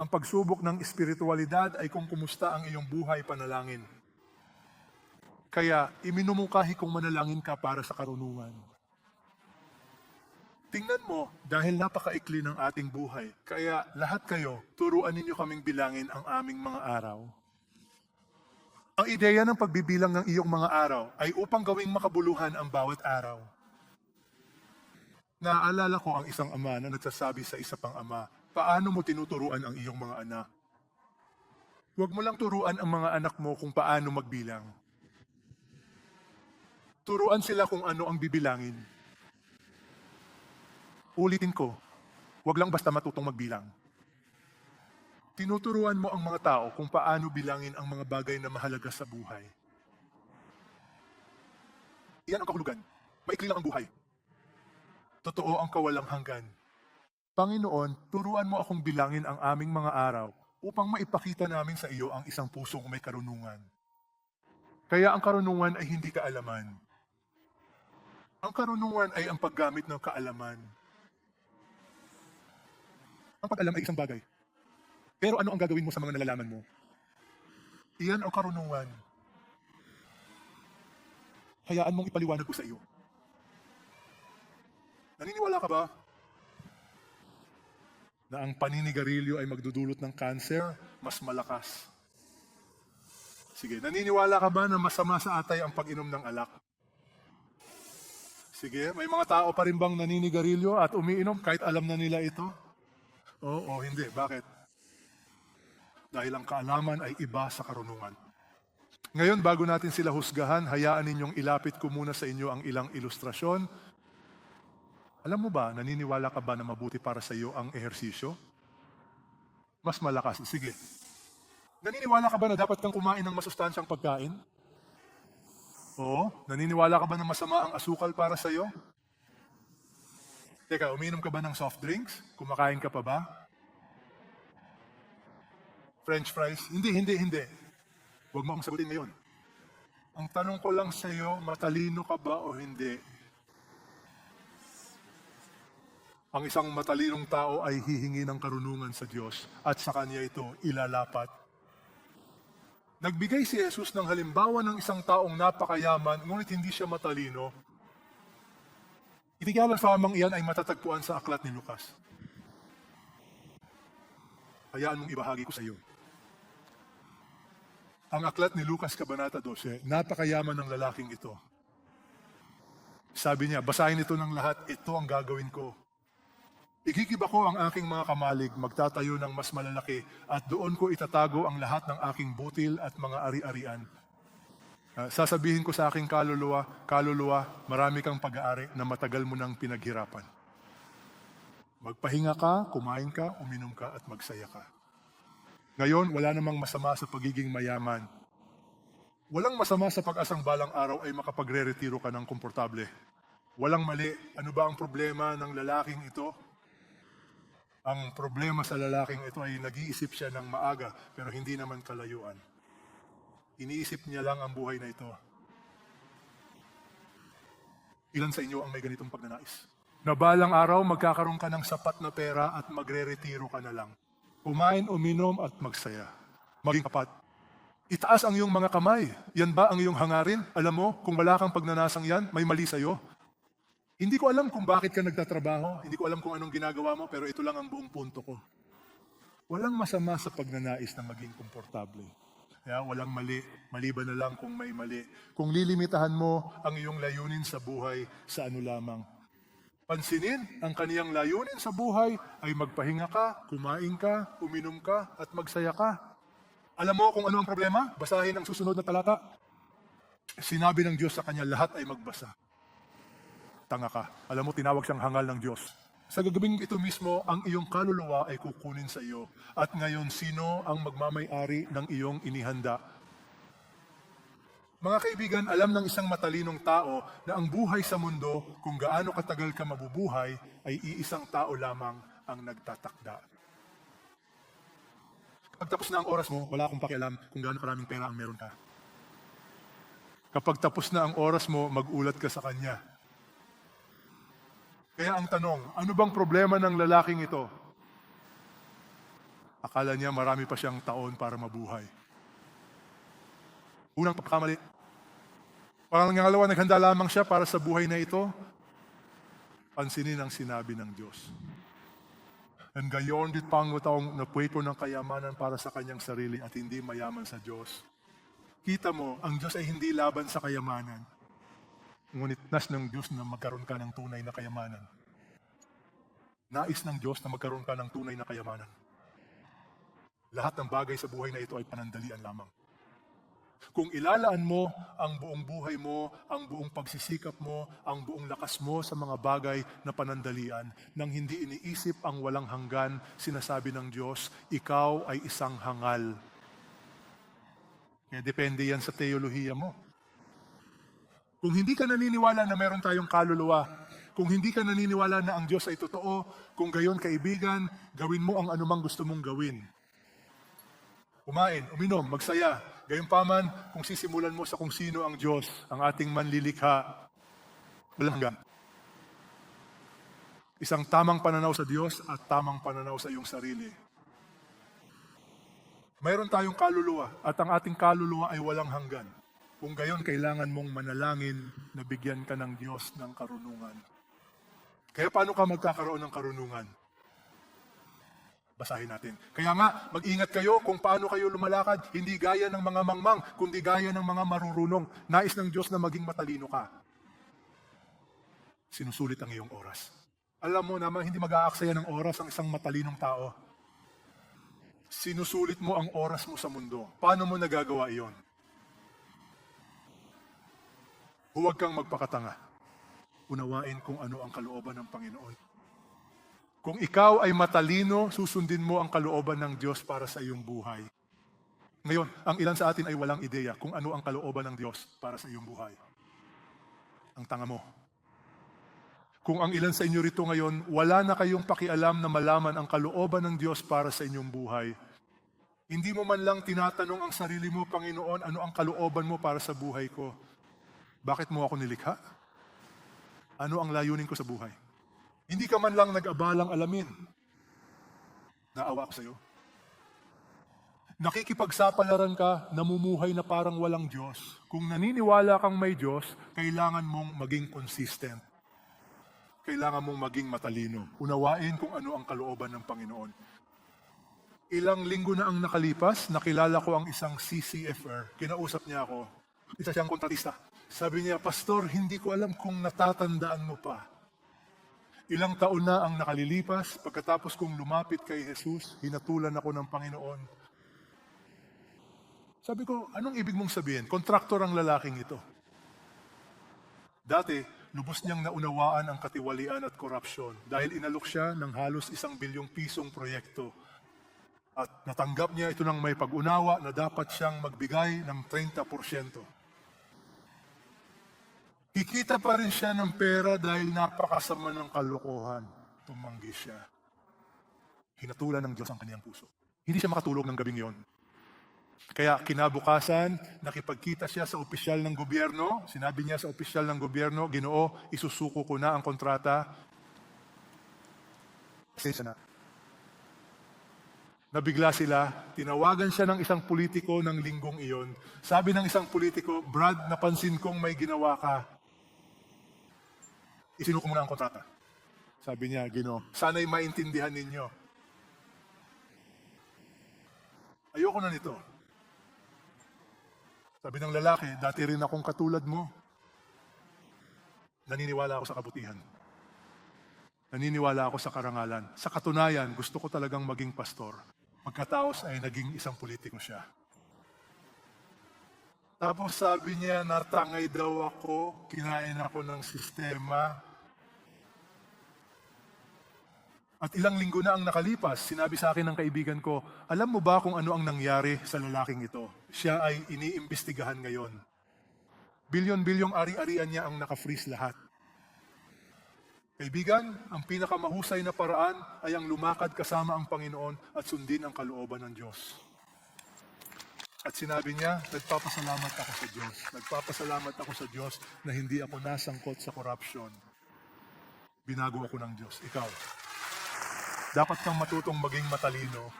Ang pagsubok ng espiritualidad ay kung kumusta ang iyong buhay panalangin. Kaya iminumungkahi kong manalangin ka para sa karunungan. Tingnan mo, dahil napakaikli ng ating buhay, kaya lahat kayo, turuan ninyo kaming bilangin ang aming mga araw. Ang ideya ng pagbibilang ng iyong mga araw ay upang gawing makabuluhan ang bawat araw. Naaalala ko ang isang ama na nagsasabi sa isa pang ama, paano mo tinuturuan ang iyong mga anak? Huwag mo lang turuan ang mga anak mo kung paano magbilang. Turuan sila kung ano ang bibilangin. Ulitin ko, huwag lang basta matutong magbilang. Tinuturuan mo ang mga tao kung paano bilangin ang mga bagay na mahalaga sa buhay. Iyan ang kahulugan. Maikli lang ang buhay. Totoo ang kawalang hanggan. Panginoon, turuan mo akong bilangin ang aming mga araw upang maipakita namin sa iyo ang isang pusong may karunungan. Kaya ang karunungan ay hindi kaalaman. Ang karunungan ay ang paggamit ng kaalaman. Ang pag-alam ay isang bagay. Pero ano ang gagawin mo sa mga nalalaman mo? Iyan ang karunungan. Hayaan mong ipaliwanag ko sa iyo. Naniniwala ka ba na ang paninigarilyo ay magdudulot ng cancer, mas malakas? Sige, naniniwala ka ba na masama sa atay ang pag-inom ng alak? Sige, may mga tao pa rin bang naninigarilyo at umiinom kahit alam na nila ito? Oo, hindi. Bakit? Dahil ang kaalaman ay iba sa karunungan. Ngayon, bago natin sila husgahan, hayaan ninyong ilapit ko muna sa inyo ang ilang ilustrasyon. Alam mo ba, naniniwala ka ba na mabuti para sa iyo ang ehersisyo? Mas malakas. Sige. Naniniwala ka ba na dapat kang kumain ng masustansyang pagkain? Oo. Naniniwala ka ba na masama ang asukal para sa iyo? Teka, umiinom ka ba ng soft drinks? Kumakain ka pa ba? French fries? Hindi. Huwag mo akong sagutin ngayon. Ang tanong ko lang sa iyo, matalino ka ba o hindi? Ang isang matalinong tao ay hihingi ng karunungan sa Diyos at sa Kanya ito ilalapat. Nagbigay si Jesus ng halimbawa ng isang taong napakayaman, ngunit hindi siya matalino. Itigalan famang iyan ay matatagpuan sa aklat ni Lucas. Hayaan mong ibahagi ko sa iyo. Ang aklat ni Lucas Kabanata 12, napakayaman ng lalaking ito. Sabi niya, basahin ito ng lahat, ito ang gagawin ko. Igigiba ko ang aking mga kamalig, magtatayo ng mas malalaki, at doon ko itatago ang lahat ng aking butil at mga ari-arian. Sasabihin ko sa aking kaluluwa, marami kang pag-aari na matagal mo nang pinaghirapan. Magpahinga ka, kumain ka, uminom ka, at magsaya ka. Ngayon, wala namang masama sa pagiging mayaman. Walang masama sa pag-asang balang araw ay makapagre-retiro ka ng komportable. Walang mali. Ano ba ang problema ng lalaking ito? Ang problema sa lalaking ito ay nag-iisip siya ng maaga, pero hindi naman kalayuan. Iniisip niya lang ang buhay na ito. Ilan sa inyo ang may ganitong pagnanais? Na balang araw, magkakaroon ka ng sapat na pera at magre-retiro ka na lang. Kumain, uminom at magsaya. Maging kapat. Itaas ang iyong mga kamay. Yan ba ang iyong hangarin? Alam mo, kung wala kang pagnanasang yan, may mali sa'yo. Hindi ko alam kung bakit ka nagtatrabaho. Hindi ko alam kung anong ginagawa mo, pero ito lang ang buong punto ko. Walang masama sa pagnanais na maging komportable. Kaya walang mali, maliban na lang kung may mali. Kung lilimitahan mo ang iyong layunin sa buhay sa ano lamang. Pansinin, ang kaniyang layunin sa buhay ay magpahinga ka, kumain ka, uminom ka, at magsaya ka. Alam mo kung ano ang problema? Basahin ang susunod na talata. Sinabi ng Diyos sa kanya, lahat ay magbasa. Tanga ka. Alam mo, tinawag siyang hangal ng Diyos. Sa gagawing ito mismo, ang iyong kaluluwa ay kukunin sa iyo. At ngayon, sino ang magmamay-ari ng iyong inihanda? Mga kaibigan, alam ng isang matalinong tao na ang buhay sa mundo, kung gaano katagal ka mabubuhay, ay iisang tao lamang ang nagtatakda. Kapag tapos na ang oras mo, wala akong pakialam kung gaano karaming pera ang meron ka. Kapag tapos na ang oras mo, mag-ulat ka sa Kanya. Kaya ang tanong, ano bang problema ng lalaking ito? Akala niya marami pa siyang taon para mabuhay. Unang pagkamali. Pangalawa, naghanda lamang siya para sa buhay na ito. Pansinin ang sinabi ng Diyos. And gayon dit pangutaong napweto ng kayamanan para sa kanyang sarili at hindi mayaman sa Diyos. Kita mo, ang Diyos ay hindi laban sa kayamanan. Ngunit nas ng Diyos na magkaroon ka ng tunay na kayamanan. Nais ng Diyos na magkaroon ka ng tunay na kayamanan. Lahat ng bagay sa buhay na ito ay panandalian lamang. Kung ilalaan mo ang buong buhay mo, ang buong pagsisikap mo, ang buong lakas mo sa mga bagay na panandalian, nang hindi iniisip ang walang hanggan, sinasabi ng Diyos, ikaw ay isang hangal. Kaya depende yan sa teolohiya mo. Kung hindi ka naniniwala na meron tayong kaluluwa, kung hindi ka naniniwala na ang Diyos ay totoo, kung gayon kaibigan, gawin mo ang anumang gusto mong gawin. Kumain, uminom, magsaya. Gayunpaman, kung sisimulan mo sa kung sino ang Diyos, ang ating manlilikha, walang hanggan. Isang tamang pananaw sa Diyos at tamang pananaw sa iyong sarili. Mayroon tayong kaluluwa at ang ating kaluluwa ay walang hanggan. Kung gayon, kailangan mong manalangin na bigyan ka ng Diyos ng karunungan. Kaya paano ka magkakaroon ng karunungan? Basahin natin. Kaya nga, mag-ingat kayo kung paano kayo lumalakad. Hindi gaya ng mga mangmang, kundi gaya ng mga marurunong. Nais ng Diyos na maging matalino ka. Sinusulit ang iyong oras. Alam mo naman, hindi mag-aaksaya ng oras ang isang matalinong tao. Sinusulit mo ang oras mo sa mundo. Paano mo nagagawa iyon? Huwag kang magpakatanga. Unawain kung ano ang kalooban ng Panginoon. Kung ikaw ay matalino, susundin mo ang kalooban ng Diyos para sa iyong buhay. Ngayon, ang ilan sa atin ay walang ideya kung ano ang kalooban ng Diyos para sa iyong buhay. Ang tanga mo. Kung ang ilan sa inyo rito ngayon, wala na kayong pakialam na malaman ang kalooban ng Diyos para sa inyong buhay. Hindi mo man lang tinatanong ang sarili mo, Panginoon, ano ang kalooban mo para sa buhay ko? Bakit mo ako nilikha? Ano ang layunin ko sa buhay? Hindi ka man lang nag-abalang alamin. Naawa ako sa iyo. Nakikipagsapalaran ka, namumuhay na parang walang Diyos. Kung naniniwala kang may Diyos, kailangan mong maging consistent. Kailangan mong maging matalino. Unawain kung ano ang kalooban ng Panginoon. Ilang linggo na ang nakalipas, nakilala ko ang isang CCFR. Kinausap niya ako. Isa siyang kontratista. Sabi niya, Pastor, hindi ko alam kung natatandaan mo pa. Ilang taon na ang nakalilipas, pagkatapos kong lumapit kay Jesus, hinatulan ako ng Panginoon. Sabi ko, anong ibig mong sabihin? Kontraktor ang lalaking ito. Dati, lubos niyang naunawaan ang katiwalian at korupsyon dahil inalok siya ng halos 1 bilyong pisong proyekto. At natanggap niya ito ng may pag-unawa na dapat siyang magbigay ng 30%. Kikita pa rin siya ng pera dahil napakasama ng kalokohan. Tumanggi siya. Hinatulan ng Diyos ang kaniyang puso. Hindi siya makatulog ng gabing yon. Kaya kinabukasan, nakipagkita siya sa opisyal ng gobyerno. Sinabi niya sa opisyal ng gobyerno, Ginoo, isusuko ko na ang kontrata. Pasensya na. Nabigla sila, tinawagan siya ng isang politiko ng linggong iyon. Sabi ng isang politiko, Brad, napansin kong may ginawa ka. Isinuko mo na ang kontrata. Sabi niya, Ginoo, sana'y maintindihan ninyo. Ayoko na nito. Sabi ng lalaki, dati rin akong katulad mo. Naniniwala ako sa kabutihan. Naniniwala ako sa karangalan. Sa katunayan, gusto ko talagang maging pastor. Pagkatapos ay naging isang politiko siya. Tapos sabi niya, natangay daw ako, kinain ako ng sistema. At ilang linggo na ang nakalipas, sinabi sa akin ng kaibigan ko, alam mo ba kung ano ang nangyari sa lalaking ito? Siya ay iniimbestigahan ngayon. Bilyon-bilyong ari-arian niya ang naka-freeze lahat. Kaibigan, ang pinakamahusay na paraan ay ang lumakad kasama ang Panginoon at sundin ang kalooban ng Diyos. At sinabi niya, nagpapasalamat ako sa Diyos. Nagpapasalamat ako sa Diyos na hindi ako nasangkot sa corruption. Binago ako ng Diyos. Ikaw, dapat kang matutong maging matalino.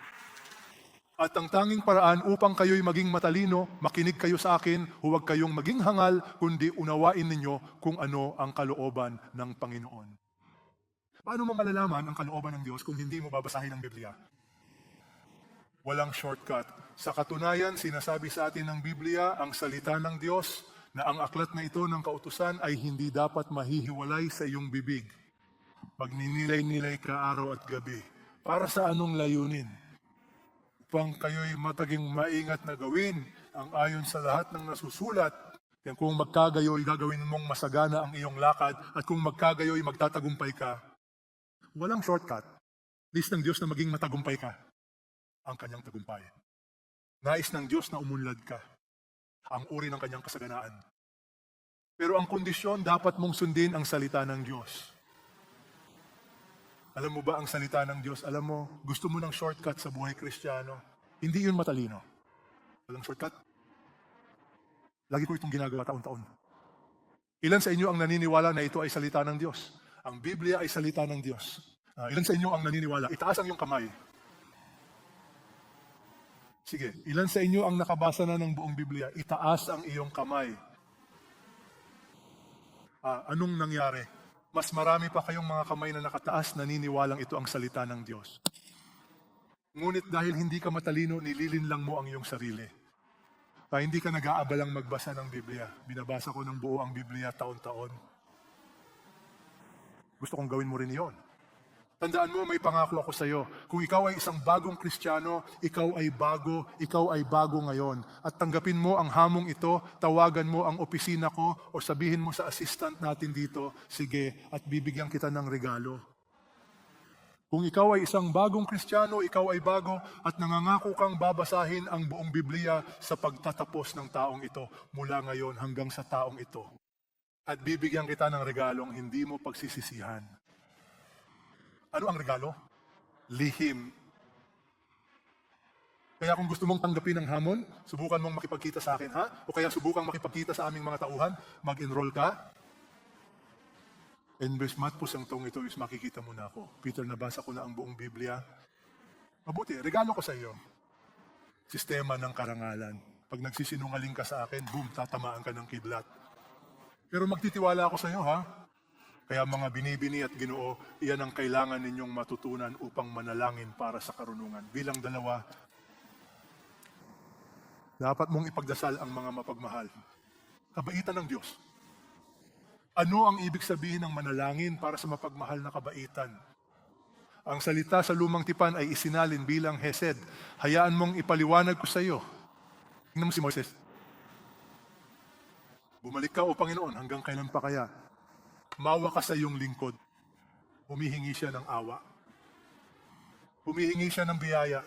At ang tanging paraan upang kayo'y maging matalino, makinig kayo sa akin, huwag kayong maging hangal, kundi unawain ninyo kung ano ang kalooban ng Panginoon. Paano mo malalaman ang kalooban ng Diyos kung hindi mo babasahin ang Biblia? Walang shortcut. Sa katunayan, sinasabi sa atin ng Biblia, ang salita ng Diyos, na ang aklat na ito ng kautusan ay hindi dapat mahihiwalay sa iyong bibig. Magninilay-nilay ka araw at gabi. Para sa anong layunin? Upang kayo'y mataging maingat na gawin ang ayon sa lahat ng nasusulat. Kaya kung magkagayo'y gagawin mong masagana ang iyong lakad at kung magkagayo'y magtatagumpay ka. Walang shortcut. Nais ng Diyos na maging matagumpay ka. Ang kanyang tagumpay. Nais ng Diyos na umunlad ka. Ang uri ng kanyang kasaganaan. Pero ang kondisyon, dapat mong sundin ang salita ng Diyos. Alam mo ba ang salita ng Diyos? Alam mo, gusto mo ng shortcut sa buhay Kristiyano? Hindi yun matalino. Walang shortcut? Lagi ko itong ginagawa taon-taon. Ilan sa inyo ang naniniwala na ito ay salita ng Diyos? Ang Biblia ay salita ng Diyos. Ilan sa inyo ang naniniwala? Itaas ang iyong kamay. Sige, ilan sa inyo ang nakabasa na ng buong Biblia? Itaas ang iyong kamay. Anong nangyari? Mas marami pa kayong mga kamay na nakataas, naniniwalang ito ang salita ng Diyos. Ngunit dahil hindi ka matalino, nililinlang mo ang iyong sarili. Hindi ka nag-aabalang magbasa ng Biblia. Binabasa ko ng buo ang Biblia taon-taon. Gusto kong gawin mo rin iyon. Tandaan mo, may pangako ako sa iyo. Kung ikaw ay isang bagong Kristiyano, ikaw ay bago ngayon. At tanggapin mo ang hamong ito, tawagan mo ang opisina ko o sabihin mo sa assistant natin dito, sige, at bibigyan kita ng regalo. Kung ikaw ay isang bagong Kristiyano, ikaw ay bago at nangangako kang babasahin ang buong Biblia sa pagtatapos ng taong ito mula ngayon hanggang sa taong ito. At bibigyan kita ng regalong hindi mo pagsisisihan. Ano ang regalo? Lihim. Kaya kung gusto mong tanggapin ang hamon, subukan mong makipagkita sa akin, ha? O kaya subukan makipagkita sa aming mga tauhan, mag-enroll ka. And matpos ang tong ito is makikita mo na ako. Peter, nabasa ko na ang buong Biblia. Mabuti, regalo ko sa iyo. Sistema ng karangalan. Pag nagsisinungaling ka sa akin, boom, tatamaan ka ng kidlat. Pero magtitiwala ako sa iyo, ha? Kaya mga binibini at Ginoo, iyan ang kailangan ninyong matutunan upang manalangin para sa karunungan. Bilang dalawa, dapat mong ipagdasal ang mga mapagmahal. Kabaitan ng Diyos. Ano ang ibig sabihin ng manalangin para sa mapagmahal na kabaitan? Ang salita sa Lumang Tipan ay isinalin bilang Hesed. Hayaan mong ipaliwanag ko sa iyo. Tingnan mo si Moises. Bumalik ka, O Panginoon, hanggang kailan pa kaya? Mawa ka sa iyong lingkod. Humihingi siya ng awa. Humihingi siya ng biyaya.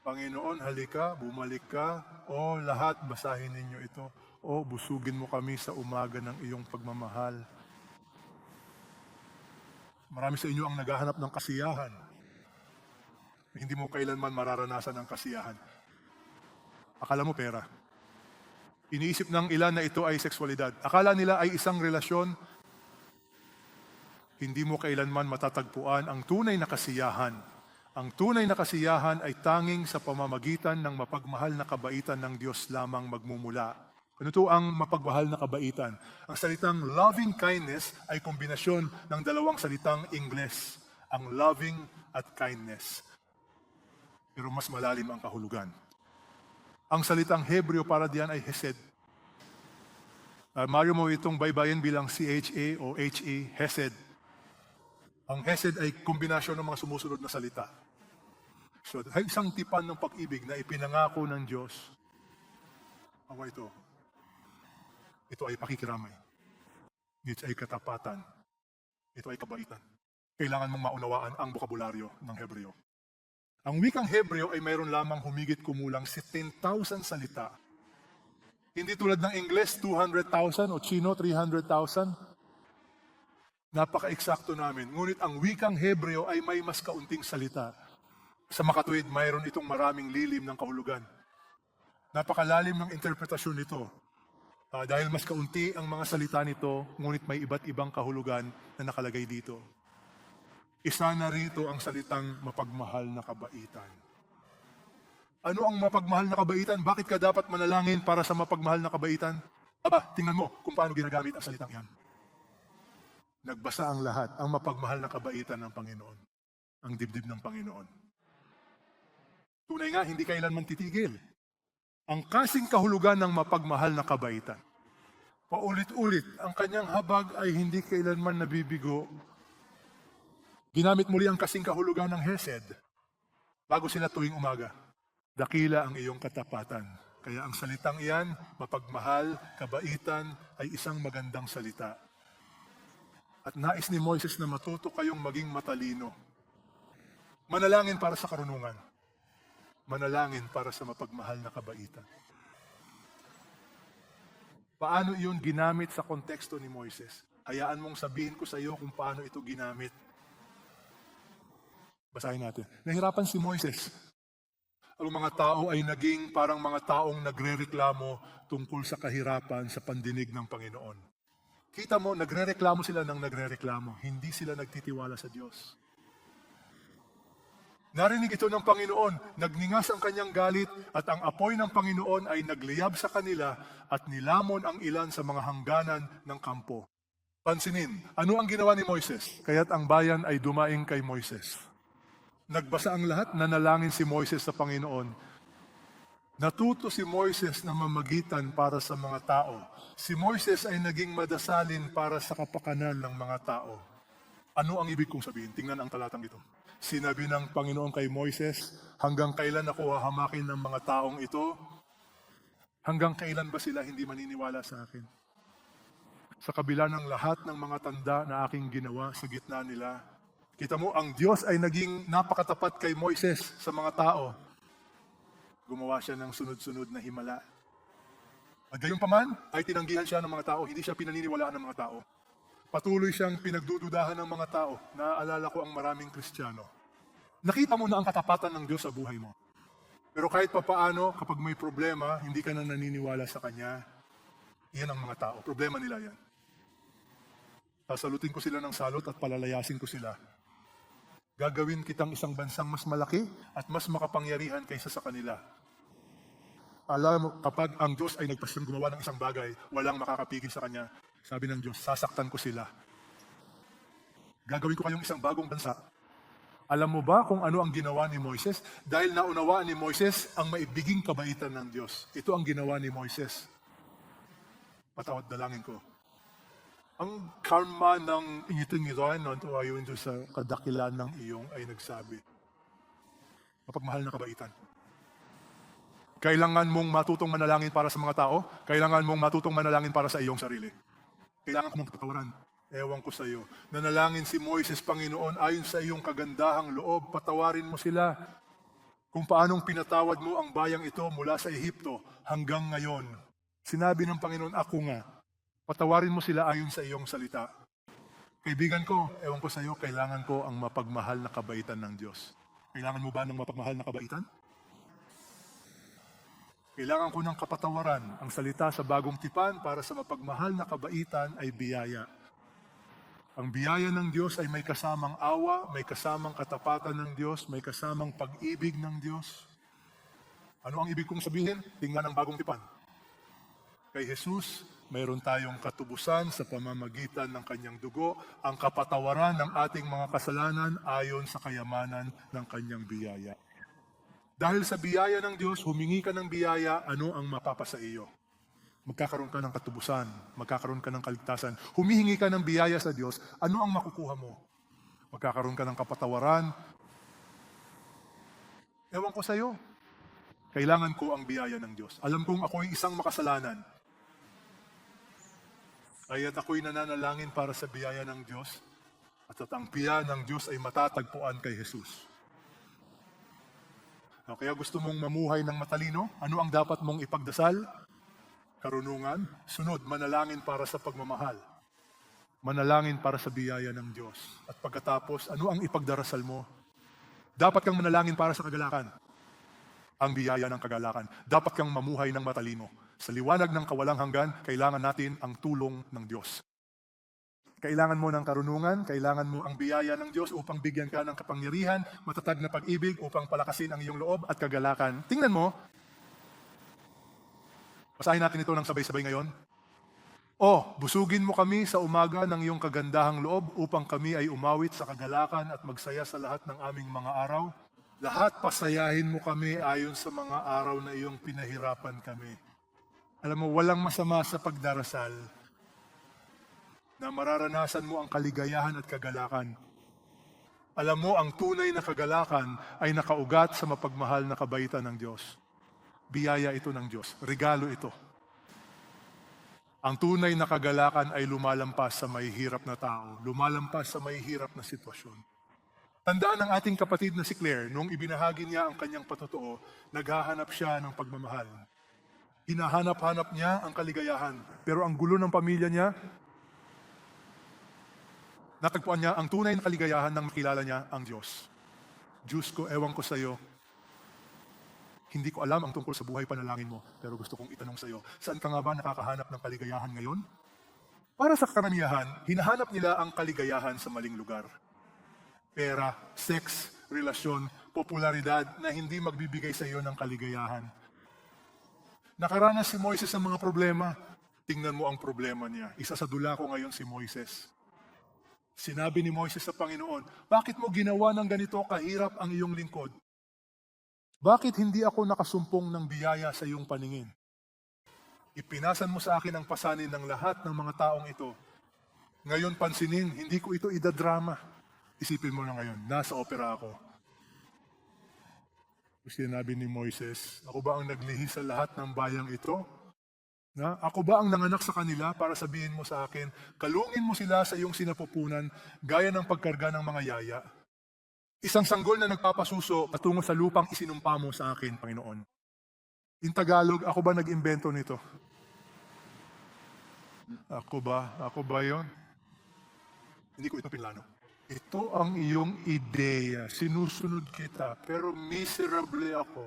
Panginoon, halika, bumalik ka. O lahat, basahin ninyo ito. O busugin mo kami sa umaga ng iyong pagmamahal. Marami sa inyo ang naghahanap ng kasiyahan. Hindi mo kailanman mararanasan ang kasiyahan. Akala mo pera. Iniisip ng ilan na ito ay sexualidad. Akala nila ay isang relasyon. Hindi mo kailanman matatagpuan ang tunay na kasiyahan. Ang tunay na kasiyahan ay tanging sa pamamagitan ng mapagmahal na kabaitan ng Diyos lamang magmumula. Ano ito ang mapagmahal na kabaitan? Ang salitang loving kindness ay kombinasyon ng dalawang salitang Ingles. Ang loving at kindness. Pero mas malalim ang kahulugan. Ang salitang Hebreo para diyan ay Hesed. Mario mo itong baybayin bilang CHA o HE, Hesed. Ang Hesed ay kombinasyon ng mga sumusunod na salita. So, ay isang tipan ng pag-ibig na ipinangako ng Diyos. Awa ito. Ito ay pakikiramay. Ito ay katapatan. Ito ay kabaitan. Kailangan mong maunawaan ang bokabularyo ng Hebreo. Ang wikang Hebreo ay mayroon lamang humigit kumulang 10,000 salita. Hindi tulad ng Ingles, 200,000 o Chino, 300,000. Napaka-eksakto namin. Ngunit ang wikang Hebreo ay may mas kaunting salita. Sa makatuwid, mayroon itong maraming lilim ng kahulugan. Napakalalim ng interpretasyon nito. Dahil mas kaunti ang mga salita nito, ngunit may iba't ibang kahulugan na nakalagay dito. Isa na rito ang salitang mapagmahal na kabaitan. Ano ang mapagmahal na kabaitan? Bakit ka dapat manalangin para sa mapagmahal na kabaitan? Tingnan mo kung paano ginagamit ang salitang yan. Nagbasa ang lahat, ang mapagmahal na kabaitan ng Panginoon. Ang dibdib ng Panginoon. Tunay nga, hindi kailanman titigil. Ang kasing kahulugan ng mapagmahal na kabaitan. Paulit-ulit, ang kanyang habag ay hindi kailanman nabibigo. Ginamit muli ang kasing kahulugan ng Hesed bago sila tuwing umaga. Dakila ang iyong katapatan. Kaya ang salitang iyan, mapagmahal, kabaitan, ay isang magandang salita. At nais ni Moises na matuto kayong maging matalino. Manalangin para sa karunungan. Manalangin para sa mapagmahal na kabaitan. Paano iyon ginamit sa konteksto ni Moises? Hayaan mong sabihin ko sa iyo kung paano ito ginamit. Basahin natin. Nahirapan si Moises. Ang mga tao ay naging parang mga taong nagrereklamo tungkol sa kahirapan sa pandinig ng Panginoon. Kita mo, nagrereklamo sila ng nagrereklamo. Hindi sila nagtitiwala sa Diyos. Narinig ito ng Panginoon, nagningas ang kanyang galit at ang apoy ng Panginoon ay nagliyab sa kanila at nilamon ang ilan sa mga hangganan ng kampo. Pansinin, ano ang ginawa ni Moises? Kaya't ang bayan ay dumaing kay Moises. Nagbasa ang lahat, nanalangin si Moises sa Panginoon. Natuto si Moises na mamagitan para sa mga tao. Si Moises ay naging madasalin para sa kapakanan ng mga tao. Ano ang ibig kong sabihin? Tingnan ang talatang ito. Sinabi ng Panginoon kay Moises, hanggang kailan ako hahamakin ng mga taong ito? Hanggang kailan ba sila hindi maniniwala sa akin? Sa kabila ng lahat ng mga tanda na aking ginawa sa gitna nila, kita mo, ang Diyos ay naging napakatapat kay Moises sa mga tao. Gumawa siya ng sunod-sunod na himala. At gayunpaman, ay tinanggihan siya ng mga tao, hindi siya pinaniniwalaan ng mga tao. Patuloy siyang pinagdududahan ng mga tao. Naaalala ko ang maraming Kristiyano. Nakita mo na ang katapatan ng Diyos sa buhay mo. Pero kahit papaano, kapag may problema, hindi ka na naniniwala sa Kanya, iyan ang mga tao. Problema nila yan. Sasalutin ko sila ng salot at palalayasin ko sila. Gagawin kitang isang bansang mas malaki at mas makapangyarihan kaysa sa kanila. Alam mo, kapag ang Diyos ay nagpasyang gumawa ng isang bagay, walang makakapigil sa Kanya. Sabi ng Diyos, sasaktan ko sila. Gagawin ko kayong isang bagong bansa. Alam mo ba kung ano ang ginawa ni Moises? Dahil naunawaan ni Moises ang maibiging kabaitan ng Diyos. Ito ang ginawa ni Moises. Patawad dalangin ko. Ang karma ng inyong itoan, ayon doon sa kadakilan ng iyong ay nagsabi, mapagmahal na kabaitan. Kailangan mong matutong manalangin para sa mga tao. Kailangan mong matutong manalangin para sa iyong sarili. Kailangan ko ng kapatawaran. Ewan ko sa iyo. Nanalangin si Moises, Panginoon, ayon sa iyong kagandahang loob, patawarin mo sila. Kung paanong pinatawad mo ang bayang ito mula sa Ehipto hanggang ngayon. Sinabi ng Panginoon, ako nga, patawarin mo sila ayon sa iyong salita. Kaibigan ko, ewan ko sa iyo, kailangan ko ang mapagmahal na kabaitan ng Diyos. Kailangan mo ba ng mapagmahal na kabaitan? Kailangan ko ng kapatawaran. Ang salita sa bagong tipan para sa mapagmahal na kabaitan ay biyaya. Ang biyaya ng Diyos ay may kasamang awa, may kasamang katapatan ng Diyos, may kasamang pag-ibig ng Diyos. Ano ang ibig kong sabihin? Tingnan ang bagong tipan. Kay Jesus, mayroon tayong katubusan sa pamamagitan ng kanyang dugo, ang kapatawaran ng ating mga kasalanan ayon sa kayamanan ng kanyang biyaya. Dahil sa biyaya ng Diyos, humingi ka ng biyaya, ano ang mapapasa iyo? Magkakaroon ka ng katubusan, magkakaroon ka ng kaligtasan. Humihingi ka ng biyaya sa Diyos, ano ang makukuha mo? Magkakaroon ka ng kapatawaran. Ewan ko sa iyo, kailangan ko ang biyaya ng Diyos. Alam kong ako'y isang makasalanan. Kaya't ako'y nananalangin para sa biyaya ng Diyos at ang biyaya ng Diyos ay matatagpuan kay Jesus. Kaya gusto mong mamuhay ng matalino? Ano ang dapat mong ipagdasal? Karunungan. Sunod, manalangin para sa pagmamahal. Manalangin para sa biyaya ng Diyos. At pagkatapos, ano ang ipagdarasal mo? Dapat kang manalangin para sa kagalakan. Ang biyaya ng kagalakan. Dapat kang mamuhay ng matalino. Sa liwanag ng kawalang hanggan, kailangan natin ang tulong ng Diyos. Kailangan mo ng karunungan, kailangan mo ang biyaya ng Diyos upang bigyan ka ng kapangyarihan, matatag na pag-ibig upang palakasin ang iyong loob at kagalakan. Tingnan mo, basahin natin ito ng sabay-sabay ngayon. Busugin mo kami sa umaga ng iyong kagandahang loob upang kami ay umawit sa kagalakan at magsaya sa lahat ng aming mga araw. Lahat pasayahin mo kami ayon sa mga araw na iyong pinahirapan kami. Alam mo, walang masama sa pagdarasal na mararanasan mo ang kaligayahan at kagalakan. Alam mo, ang tunay na kagalakan ay nakaugat sa mapagmahal na kabaitan ng Diyos. Biyaya ito ng Diyos. Regalo ito. Ang tunay na kagalakan ay lumalampas sa may hirap na tao, lumalampas sa may hirap na sitwasyon. Tandaan ng ating kapatid na si Claire, nung ibinahagi niya ang kanyang patotoo, naghahanap siya ng pagmamahal. Hinahanap-hanap niya ang kaligayahan. Pero ang gulo ng pamilya niya, natagpuan niya ang tunay na kaligayahan nang makilala niya ang Diyos. Diyos ko, ewan ko sa iyo. Hindi ko alam ang tungkol sa buhay panalangin mo, pero gusto kong itanong sa iyo, saan ka nga ba nakakahanap ng kaligayahan ngayon? Para sa karamihan, hinahanap nila ang kaligayahan sa maling lugar. Pera, sex, relasyon, popularidad na hindi magbibigay sa iyo ng kaligayahan. Nakaranas si Moises ng mga problema. Tingnan mo ang problema niya. Isa sa dula ko ngayon si Moises. Sinabi ni Moises sa Panginoon, bakit mo ginawa ng ganito kahirap ang iyong lingkod? Bakit hindi ako nakasumpong ng biyaya sa iyong paningin? Ipinasan mo sa akin ang pasanin ng lahat ng mga taong ito. Ngayon pansinin, hindi ko ito idadrama. Isipin mo na ngayon, nasa opera ako. Sinabi ni Moises, ako ba ang naglihi sa lahat ng bayang ito? Ako ba ang nanganak sa kanila para sabihin mo sa akin, kalungin mo sila sa iyong sinapupunan gaya ng pagkarga ng mga yaya? Isang sanggol na nagpapasuso patungo sa lupang isinumpa mo sa akin, Panginoon. In Tagalog, ako ba nag-imbento nito? Ako ba yon? Hindi ko ito pinlano. Ito ang iyong ideya. Sinusunod kita, pero miserable ako.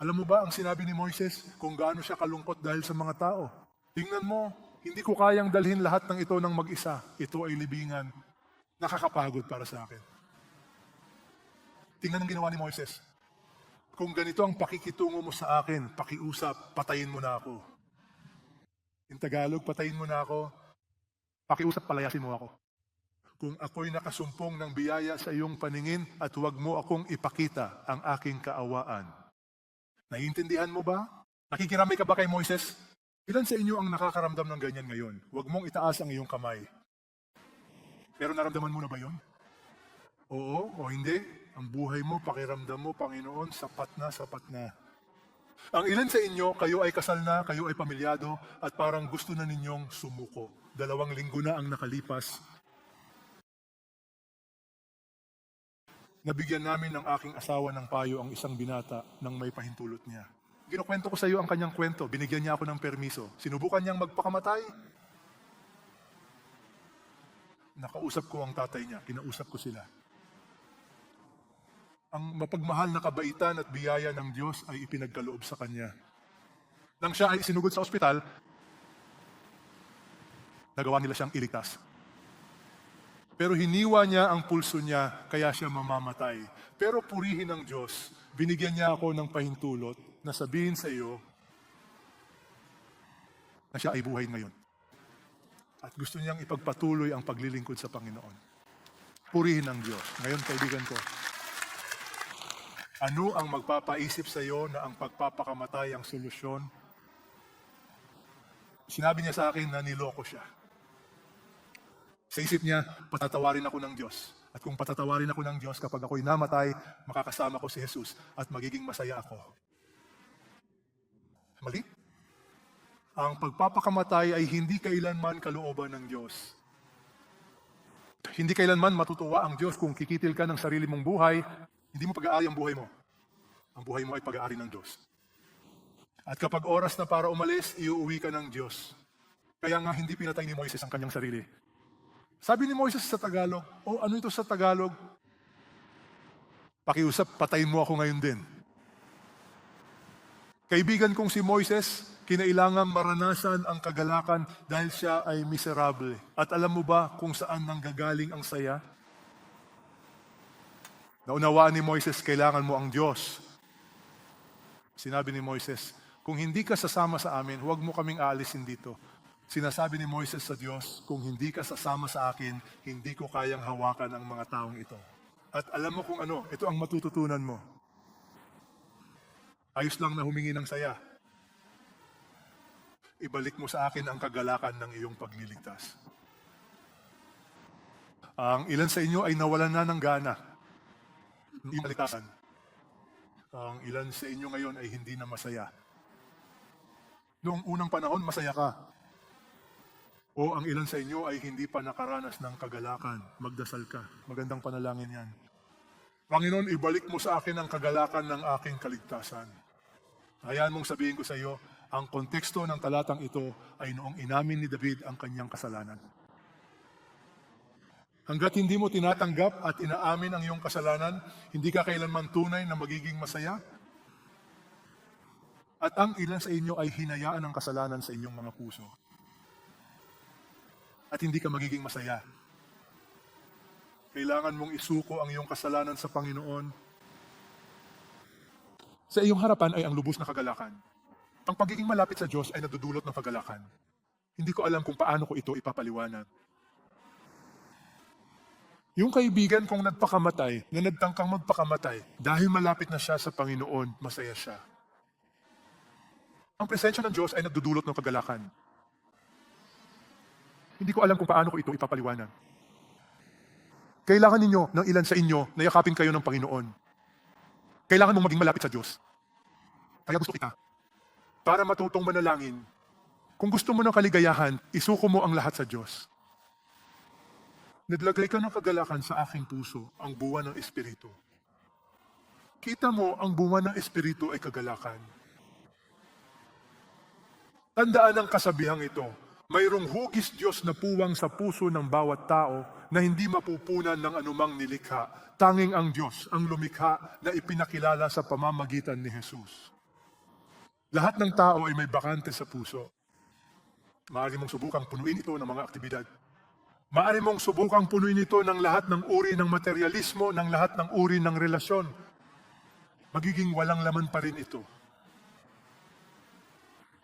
Alam mo ba ang sinabi ni Moises kung gaano siya kalungkot dahil sa mga tao? Tingnan mo, hindi ko kayang dalhin lahat ng ito ng mag-isa. Ito ay libingan. Nakakapagod para sa akin. Tingnan ang ginawa ni Moises. Kung ganito ang pakikitungo mo sa akin, pakiusap, patayin mo na ako. In Tagalog, patayin mo na ako, pakiusap, palayasin mo ako. Kung ako'y nakasumpong ng biyaya sa iyong paningin at huwag mo akong ipakita ang aking kaawaan. Naiintindihan mo ba? Nakikiramay ka ba kay Moises? Ilan sa inyo ang nakakaramdam ng ganyan ngayon? Huwag mong itaas ang iyong kamay. Pero naramdaman mo na ba yun? Oo o hindi? Ang buhay mo, pakiramdam mo, Panginoon, sapat na, sapat na. Ang ilan sa inyo, kayo ay kasal na, kayo ay pamilyado, at parang gusto na ninyong sumuko. 2 linggo na ang nakalipas. Nabigyan namin ng aking asawa ng payo ang isang binata nang may pahintulot niya. Kinukwento ko sa iyo ang kanyang kwento. Binigyan niya ako ng permiso. Sinubukan niyang magpakamatay. Nakausap ko ang tatay niya. Kinausap ko sila. Ang mapagmahal na kabaitan at biyaya ng Diyos ay ipinagkaloob sa kanya. Nang siya ay sinugod sa ospital, nagawa nila siyang iligtas. Pero hiniwa niya ang pulso niya, kaya siya mamamatay. Pero purihin ng Diyos, binigyan niya ako ng pahintulot na sabihin sa iyo na siya ay buhay ngayon. At gusto niyang ipagpatuloy ang paglilingkod sa Panginoon. Purihin ng Diyos. Ngayon, kaibigan ko, ano ang magpapaisip sa iyo na ang pagpapakamatay ang solusyon? Sinabi niya sa akin na niloko siya. Sa isip niya, patatawarin ako ng Diyos. At kung patatawarin ako ng Diyos, kapag ako'y namatay, makakasama ko si Jesus at magiging masaya ako. Mali? Ang pagpapakamatay ay hindi kailanman kalooban ng Diyos. Hindi kailanman matutuwa ang Diyos kung kikitil ka ng sarili mong buhay, hindi mo pag-aari ang buhay mo. Ang buhay mo ay pag-aari ng Diyos. At kapag oras na para umalis, iuwi ka ng Diyos. Kaya nga hindi pinatay ni Moises ang kanyang sarili. Sabi ni Moises sa Tagalog, ano ito sa Tagalog? Pakiusap, patayin mo ako ngayon din. Kaibigan kong si Moises, kinailangan maranasan ang kagalakan dahil siya ay miserable. At alam mo ba kung saan nanggagaling ang saya? Naunawaan ni Moises, kailangan mo ang Diyos. Sinabi ni Moises, kung hindi ka sasama sa amin, huwag mo kaming aalisin dito. Sinasabi ni Moises sa Diyos, kung hindi ka sasama sa akin, hindi ko kayang hawakan ang mga taong ito. At alam mo kung ano, ito ang matututunan mo. Ayos lang na humingi ng saya. Ibalik mo sa akin ang kagalakan ng iyong pagliligtas. Ang ilan sa inyo ay nawalan na ng gana. Hindi maligtasan. Ang ilan sa inyo ngayon ay hindi na masaya. Noong unang panahon, masaya ka. O ang ilan sa inyo ay hindi pa nakaranas ng kagalakan. Magdasal ka. Magandang panalangin yan. Panginoon, ibalik mo sa akin ang kagalakan ng aking kaligtasan. Hayaan mong sabihin ko sa iyo, ang konteksto ng talatang ito ay noong inamin ni David ang kanyang kasalanan. Hanggat hindi mo tinatanggap at inaamin ang iyong kasalanan, hindi ka kailanman tunay na magiging masaya. At ang ilan sa inyo ay hinayaan ang kasalanan sa inyong mga puso. At hindi ka magiging masaya. Kailangan mong isuko ang iyong kasalanan sa Panginoon. Sa iyong harapan ay ang lubos na kagalakan. Ang pagiging malapit sa Diyos ay nadudulot ng kagalakan. Hindi ko alam kung paano ko ito ipapaliwanag. Yung kaibigan kong nagpakamatay, na nagtangkang magpakamatay, dahil malapit na siya sa Panginoon, masaya siya. Ang presensya ng Diyos ay nagdudulot ng kagalakan. Hindi ko alam kung paano ko ito ipapaliwanag. Kailangan ninyo ng ilan sa inyo na yakapin kayo ng Panginoon. Kailangan mong maging malapit sa Diyos. Kaya gusto kita. Para matutong manalangin, kung gusto mo ng kaligayahan, isuko mo ang lahat sa Diyos. Naglagay ka ng kagalakan sa aking puso, ang buwan ng Espiritu. Kita mo, ang buwan ng Espiritu ay kagalakan. Tandaan ang kasabihang ito, mayroong hugis Diyos na puwang sa puso ng bawat tao na hindi mapupunan ng anumang nilikha. Tanging ang Diyos ang lumikha na ipinakilala sa pamamagitan ni Jesus. Lahat ng tao ay may bakante sa puso. Maaari mong subukang punuin ito ng mga aktibidad. Maaari mong subukang punuin ito ng lahat ng uri ng materialismo, ng lahat ng uri ng relasyon. Magiging walang laman pa rin ito.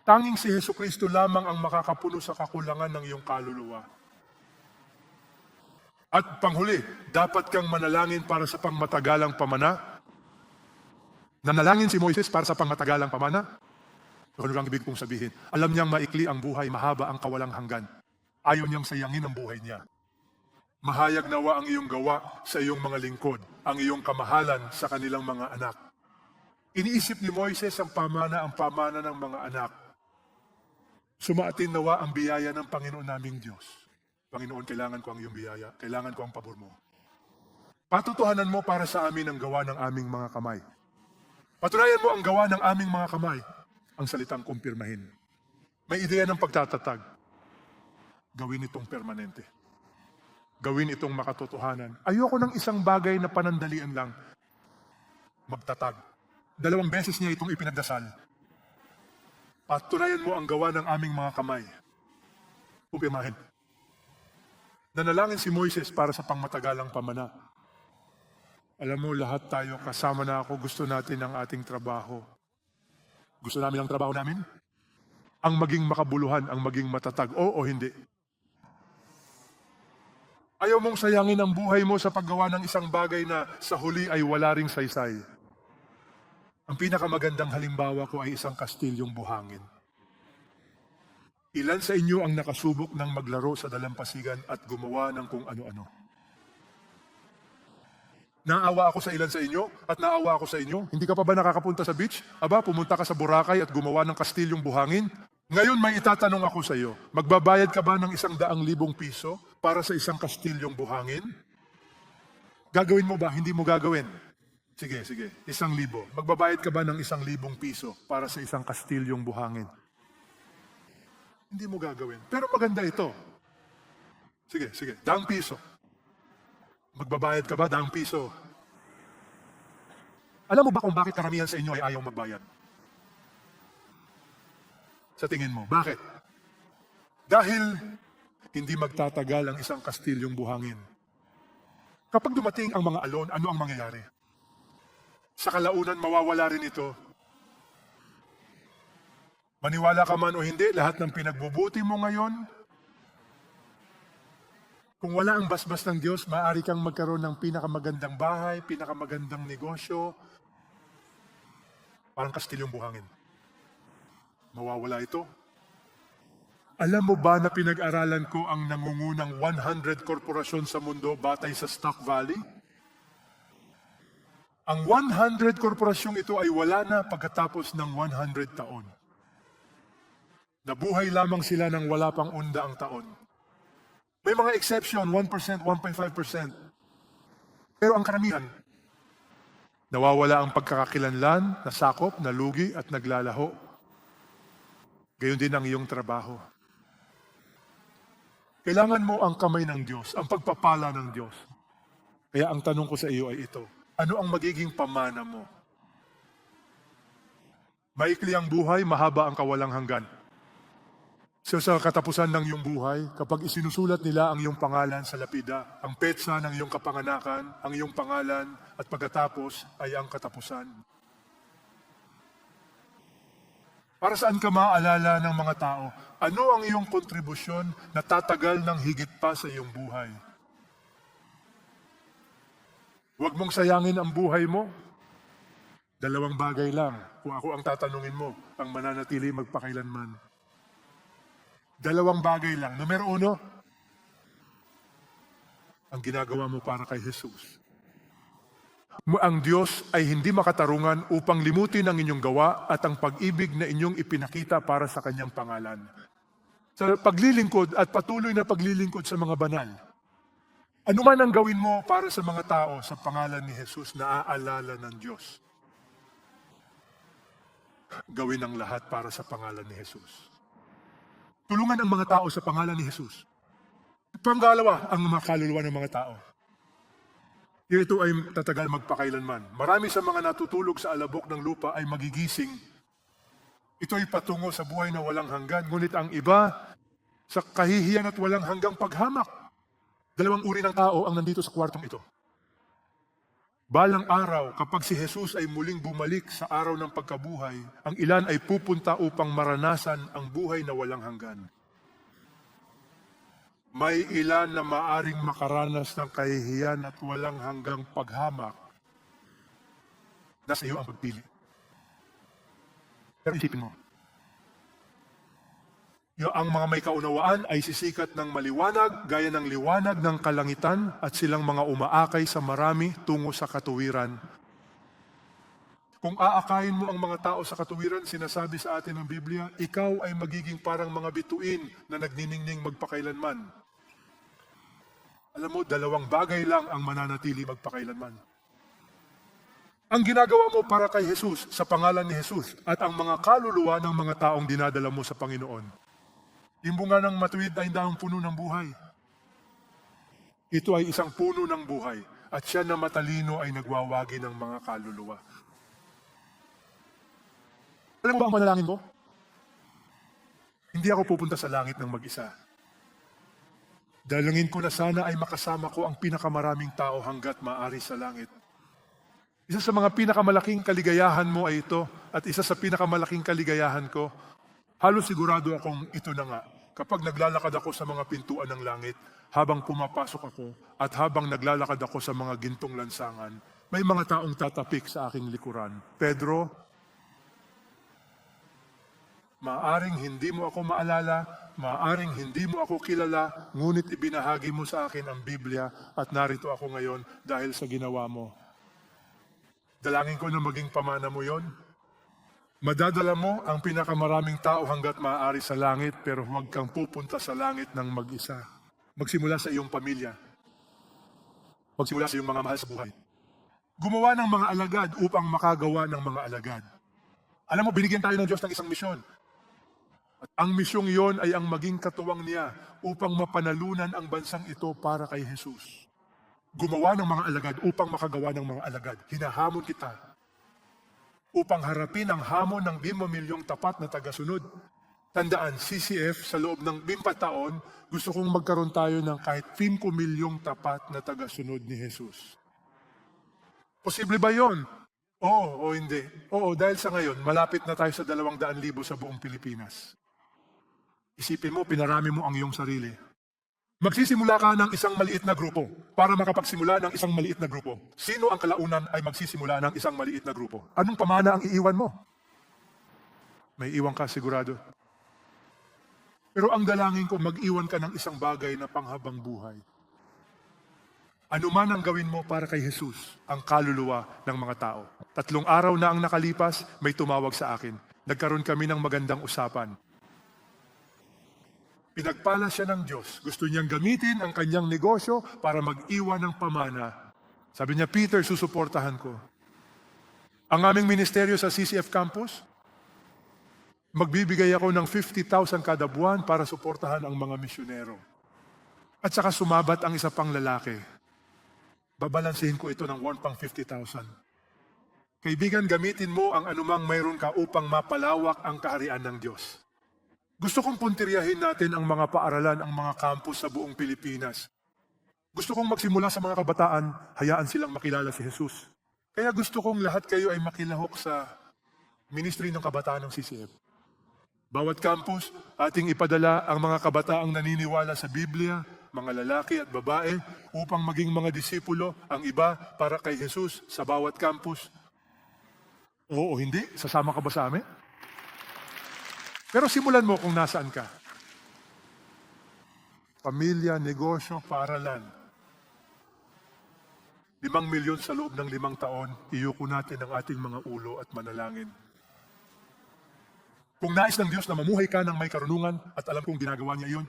Tanging si Jesucristo lamang ang makakapuno sa kakulangan ng iyong kaluluwa. At panghuli, dapat kang manalangin para sa pangmatagalang pamana. Nanalangin si Moises para sa pangmatagalang pamana. Ano lang ibig kong sabihin? Alam niyang maikli ang buhay, mahaba ang kawalang hanggan. Ayaw niyang sayangin ang buhay niya. Mahayag nawa ang iyong gawa sa iyong mga lingkod, ang iyong kamahalan sa kanilang mga anak. Iniisip ni Moises ang pamana ng mga anak. Sumaatin nawa ang biyaya ng Panginoon naming Diyos. Panginoon, kailangan ko ang iyong biyaya. Kailangan ko ang pabor mo. Patutuhanan mo para sa amin ang gawa ng aming mga kamay. Patunayan mo ang gawa ng aming mga kamay. Ang salitang kumpirmahin. May ideya ng pagtatatag. Gawin itong permanente. Gawin itong makatotohanan. Ayoko ng isang bagay na panandalian lang. Magtatag. 2 beses niya itong ipinagdasal. Patunayan mo ang gawa ng aming mga kamay. Kumpirmahin. Nanalangin si Moises para sa pangmatagalang pamana. Alam mo, lahat tayo, kasama na ako, gusto natin ang ating trabaho. Gusto namin ang trabaho namin? Ang maging makabuluhan, ang maging matatag, o hindi. Ayaw mong sayangin ang buhay mo sa paggawa ng isang bagay na sa huli ay wala ring saysay. Ang pinakamagandang halimbawa ko ay isang kastilyong buhangin. Ilan sa inyo ang nakasubok ng maglaro sa dalampasigan at gumawa ng kung ano-ano? Naawa ako sa ilan sa inyo at naawa ako sa inyo. Hindi ka pa ba nakakapunta sa beach? Aba, pumunta ka sa Boracay at gumawa ng kastilyong buhangin? Ngayon may itatanong ako sa iyo. Magbabayad ka ba ng 100,000 piso para sa isang kastilyong buhangin? Gagawin mo ba? Hindi mo gagawin? Sige. 1,000. Magbabayad ka ba ng 1,000 piso para sa isang kastilyong buhangin? Hindi mo gagawin. Pero maganda ito. Sige. 1,000 piso. Magbabayad ka ba 1,000 piso? Alam mo ba kung bakit karamihan sa inyo ay ayaw magbayad? Sa tingin mo, bakit? Dahil hindi magtatagal ang isang kastilyong buhangin. Kapag dumating ang mga alon, ano ang mangyayari? Sa kalaunan, mawawala rin ito. Maniwala ka man o hindi, lahat ng pinagbubuti mo ngayon, kung wala ang basbas ng Diyos, maaari kang magkaroon ng pinakamagandang bahay, pinakamagandang negosyo, parang kastilyong buhangin. Mawawala ito. Alam mo ba na pinag-aralan ko ang nangungunang 100 korporasyon sa mundo batay sa Stock Valley? Ang 100 korporasyong ito ay wala na pagkatapos ng 100 taon. Nabuhay lamang sila ng wala pang undaang taon. May mga exception, 1%, 1.5%. Pero ang karamihan, nawawala ang pagkakakilanlan, nasakop, nalugi at naglalaho. Gayon din ang iyong trabaho. Kailangan mo ang kamay ng Diyos, ang pagpapala ng Diyos. Kaya ang tanong ko sa iyo ay ito, ano ang magiging pamana mo? Maikli ang buhay, mahaba ang kawalang hanggan. So sa katapusan ng iyong buhay, kapag isinusulat nila ang iyong pangalan sa lapida, ang petsa ng iyong kapanganakan, ang iyong pangalan, at pagkatapos ay ang katapusan. Para saan ka maaalala ng mga tao? Ano ang iyong kontribusyon na tatagal ng higit pa sa iyong buhay? Huwag mong sayangin ang buhay mo. 2 bagay lang, kung ako ang tatanungin mo, ang mananatili magpakailanman. 2 bagay lang. Numero 1, ang ginagawa mo para kay Jesus. Ang Diyos ay hindi makatarungan upang limutin ang inyong gawa at ang pag-ibig na inyong ipinakita para sa kanyang pangalan. Sa paglilingkod at patuloy na paglilingkod sa mga banal, ano man ang gawin mo para sa mga tao sa pangalan ni Jesus na aalala ng Diyos. Gawin ang lahat para sa pangalan ni Jesus. Tulungan ang mga tao sa pangalan ni Jesus. Pangalawa, ang mga kaluluwa ng mga tao. Ito ay tatagal magpakailanman. Marami sa mga natutulog sa alabok ng lupa ay magigising. Ito ay patungo sa buhay na walang hanggan. Ngunit ang iba, sa kahihiyan at walang hanggang paghamak. 2 uri ng tao ang nandito sa kwartong ito. Balang araw, kapag si Jesus ay muling bumalik sa araw ng pagkabuhay, ang ilan ay pupunta upang maranasan ang buhay na walang hanggan. May ilan na maaring makaranas ng kahihiyan at walang hanggang paghamak. Nasa iyo ang pagpili. Pero isipin mo, ang mga may kaunawaan ay sisikat ng maliwanag, gaya ng liwanag ng kalangitan, at silang mga umaakay sa marami tungo sa katuwiran. Kung aakayin mo ang mga tao sa katuwiran, sinasabi sa atin ng Biblia, ikaw ay magiging parang mga bituin na nagniningning magpakailanman. Alam mo, dalawang bagay lang ang mananatili magpakailanman. Ang ginagawa mo para kay Jesus, sa pangalan ni Jesus, at ang mga kaluluwa ng mga taong dinadala mo sa Panginoon. Imbunga ng matuwid ay daang puno ng buhay. Ito ay isang puno ng buhay, at siya na matalino ay nagwawagi ng mga kaluluwa. Alam mo ba ang panalangin ko? Hindi ako pupunta sa langit ng mag-isa. Dalangin ko na sana ay makasama ko ang pinakamaraming tao hanggat maaari sa langit. Isa sa mga pinakamalaking kaligayahan mo ay ito, at isa sa pinakamalaking kaligayahan ko, halos sigurado akong ito na nga. Kapag naglalakad ako sa mga pintuan ng langit, habang pumapasok ako, at habang naglalakad ako sa mga gintong lansangan, may mga taong tatapik sa aking likuran. Pedro, maaring hindi mo ako maalala, maaring hindi mo ako kilala, ngunit ibinahagi mo sa akin ang Biblia at narito ako ngayon dahil sa ginawa mo. Dalangin ko na maging pamana mo yon. Madadala mo ang pinakamaraming tao hanggat maaari sa langit, pero huwag kang pupunta sa langit ng mag-isa. Magsimula sa iyong pamilya. Magsimula sa iyong mga mahal sa buhay. Gumawa ng mga alagad upang makagawa ng mga alagad. Alam mo, binigyan tayo ng Diyos ng isang misyon. At ang misyong iyon ay ang maging katuwang niya upang mapanalunan ang bansang ito para kay Jesus. Gumawa ng mga alagad upang makagawa ng mga alagad. Hinahamon kita upang harapin ang hamon ng 5 milyong tapat na tagasunod. Tandaan, CCF, sa loob ng 5 taon, gusto kong magkaroon tayo ng kahit 5 milyong tapat na tagasunod ni Jesus. Posible ba yon? Oo o hindi. Oo, dahil sa ngayon, malapit na tayo sa 200,000 sa buong Pilipinas. Isipin mo, pinarami mo ang iyong sarili. Magsisimula ka ng isang maliit na grupo para makapagsimula ng isang maliit na grupo. Sino ang kalaunan ay magsisimula ng isang maliit na grupo? Anong pamana ang iiwan mo? May iwan ka sigurado. Pero ang dalangin ko, mag-iwan ka ng isang bagay na panghabang buhay. Ano man ang gawin mo para kay Jesus, ang kaluluwa ng mga tao. 3 araw na ang nakalipas, may tumawag sa akin. Nagkaroon kami ng magandang usapan. Pinagpala siya ng Diyos. Gusto niyang gamitin ang kanyang negosyo para mag-iwan ng pamana. Sabi niya, Peter, susuportahan ko. Ang aming ministeryo sa CCF Campus, magbibigay ako ng 50,000 kada buwan para suportahan ang mga misyonero. At saka sumabat ang isa pang lalaki. Babalansihin ko ito ng 150,000. Kaibigan, gamitin mo ang anumang mayroon ka upang mapalawak ang kaharian ng Diyos. Gusto kong puntiryahin natin ang mga paaralan, ang mga campus sa buong Pilipinas. Gusto kong magsimula sa mga kabataan, hayaan silang makilala si Jesus. Kaya gusto kong lahat kayo ay makilahok sa ministry ng kabataan ng CCF. Bawat campus, ating ipadala ang mga kabataang naniniwala sa Biblia, mga lalaki at babae, upang maging mga disipulo, ang iba para kay Jesus sa bawat campus. Oo o hindi? Sasama ka ba sa amin? Pero simulan mo kung nasaan ka. Pamilya, negosyo, paaralan. 5 milyon sa loob ng 5 taon, iyuko natin ang ating mga ulo at manalangin. Kung nais ng Diyos na mamuhay ka ng may karunungan, at alam kong ginagawa niya iyon,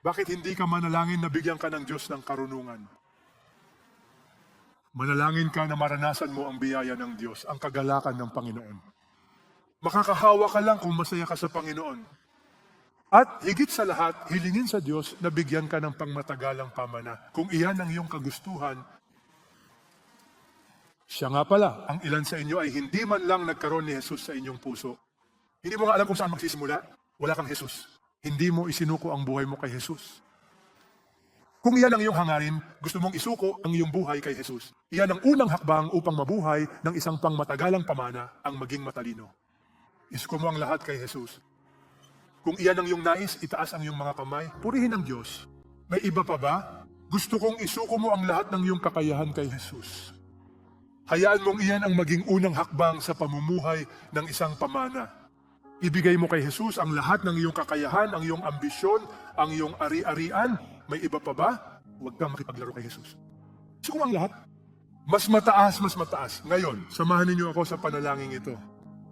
bakit hindi ka manalangin na bigyan ka ng Diyos ng karunungan? Manalangin ka na maranasan mo ang biyaya ng Diyos, ang kagalakan ng Panginoon. Makakahawa ka lang kung masaya ka sa Panginoon. At higit sa lahat, hilingin sa Diyos na bigyan ka ng pangmatagalang pamana. Kung iyan ang iyong kagustuhan, siya nga pala, ang ilan sa inyo ay hindi man lang nagkaroon ni Jesus sa inyong puso. Hindi mo nga alam kung saan magsisimula, wala kang Jesus. Hindi mo isinuko ang buhay mo kay Jesus. Kung iyan ang iyong hangarin, gusto mong isuko ang iyong buhay kay Jesus. Iyan ang unang hakbang upang mabuhay ng isang pangmatagalang pamana, ang maging matalino. Isuko mo ang lahat kay Jesus. Kung iyan ang iyong nais, itaas ang iyong mga kamay. Purihin ang Diyos. May iba pa ba? Gusto kong isuko mo ang lahat ng iyong kakayahan kay Jesus. Hayaan mong iyan ang maging unang hakbang sa pamumuhay ng isang pamana. Ibigay mo kay Jesus ang lahat ng iyong kakayahan, ang iyong ambisyon, ang iyong ari-arian. May iba pa ba? Huwag kang makipaglaro kay Jesus. Isuko mo ang lahat. Mas mataas, mas mataas. Ngayon, samahan ninyo ako sa panalangin ito.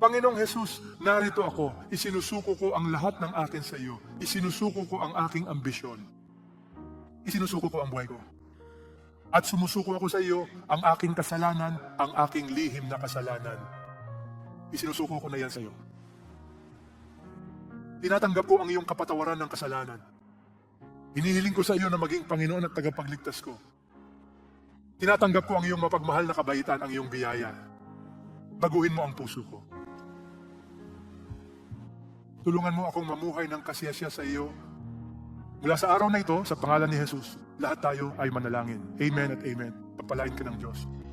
Panginoong Jesus, narito ako. Isinusuko ko ang lahat ng akin sa iyo. Isinusuko ko ang aking ambisyon. Isinusuko ko ang buhay ko. At sumusuko ako sa iyo ang aking kasalanan, ang aking lihim na kasalanan. Isinusuko ko na yan sa iyo. Tinatanggap ko ang iyong kapatawaran ng kasalanan. Hinihiling ko sa iyo na maging Panginoon at tagapagligtas ko. Tinatanggap ko ang iyong mapagmahal na kabaitan, ang iyong biyaya. Baguhin mo ang puso ko. Tulungan mo akong mamuhay ng kasiyasya sa iyo. Mula sa araw na ito, sa pangalan ni Jesus, lahat tayo ay manalangin. Amen at amen. Pagpalain ka ng Diyos.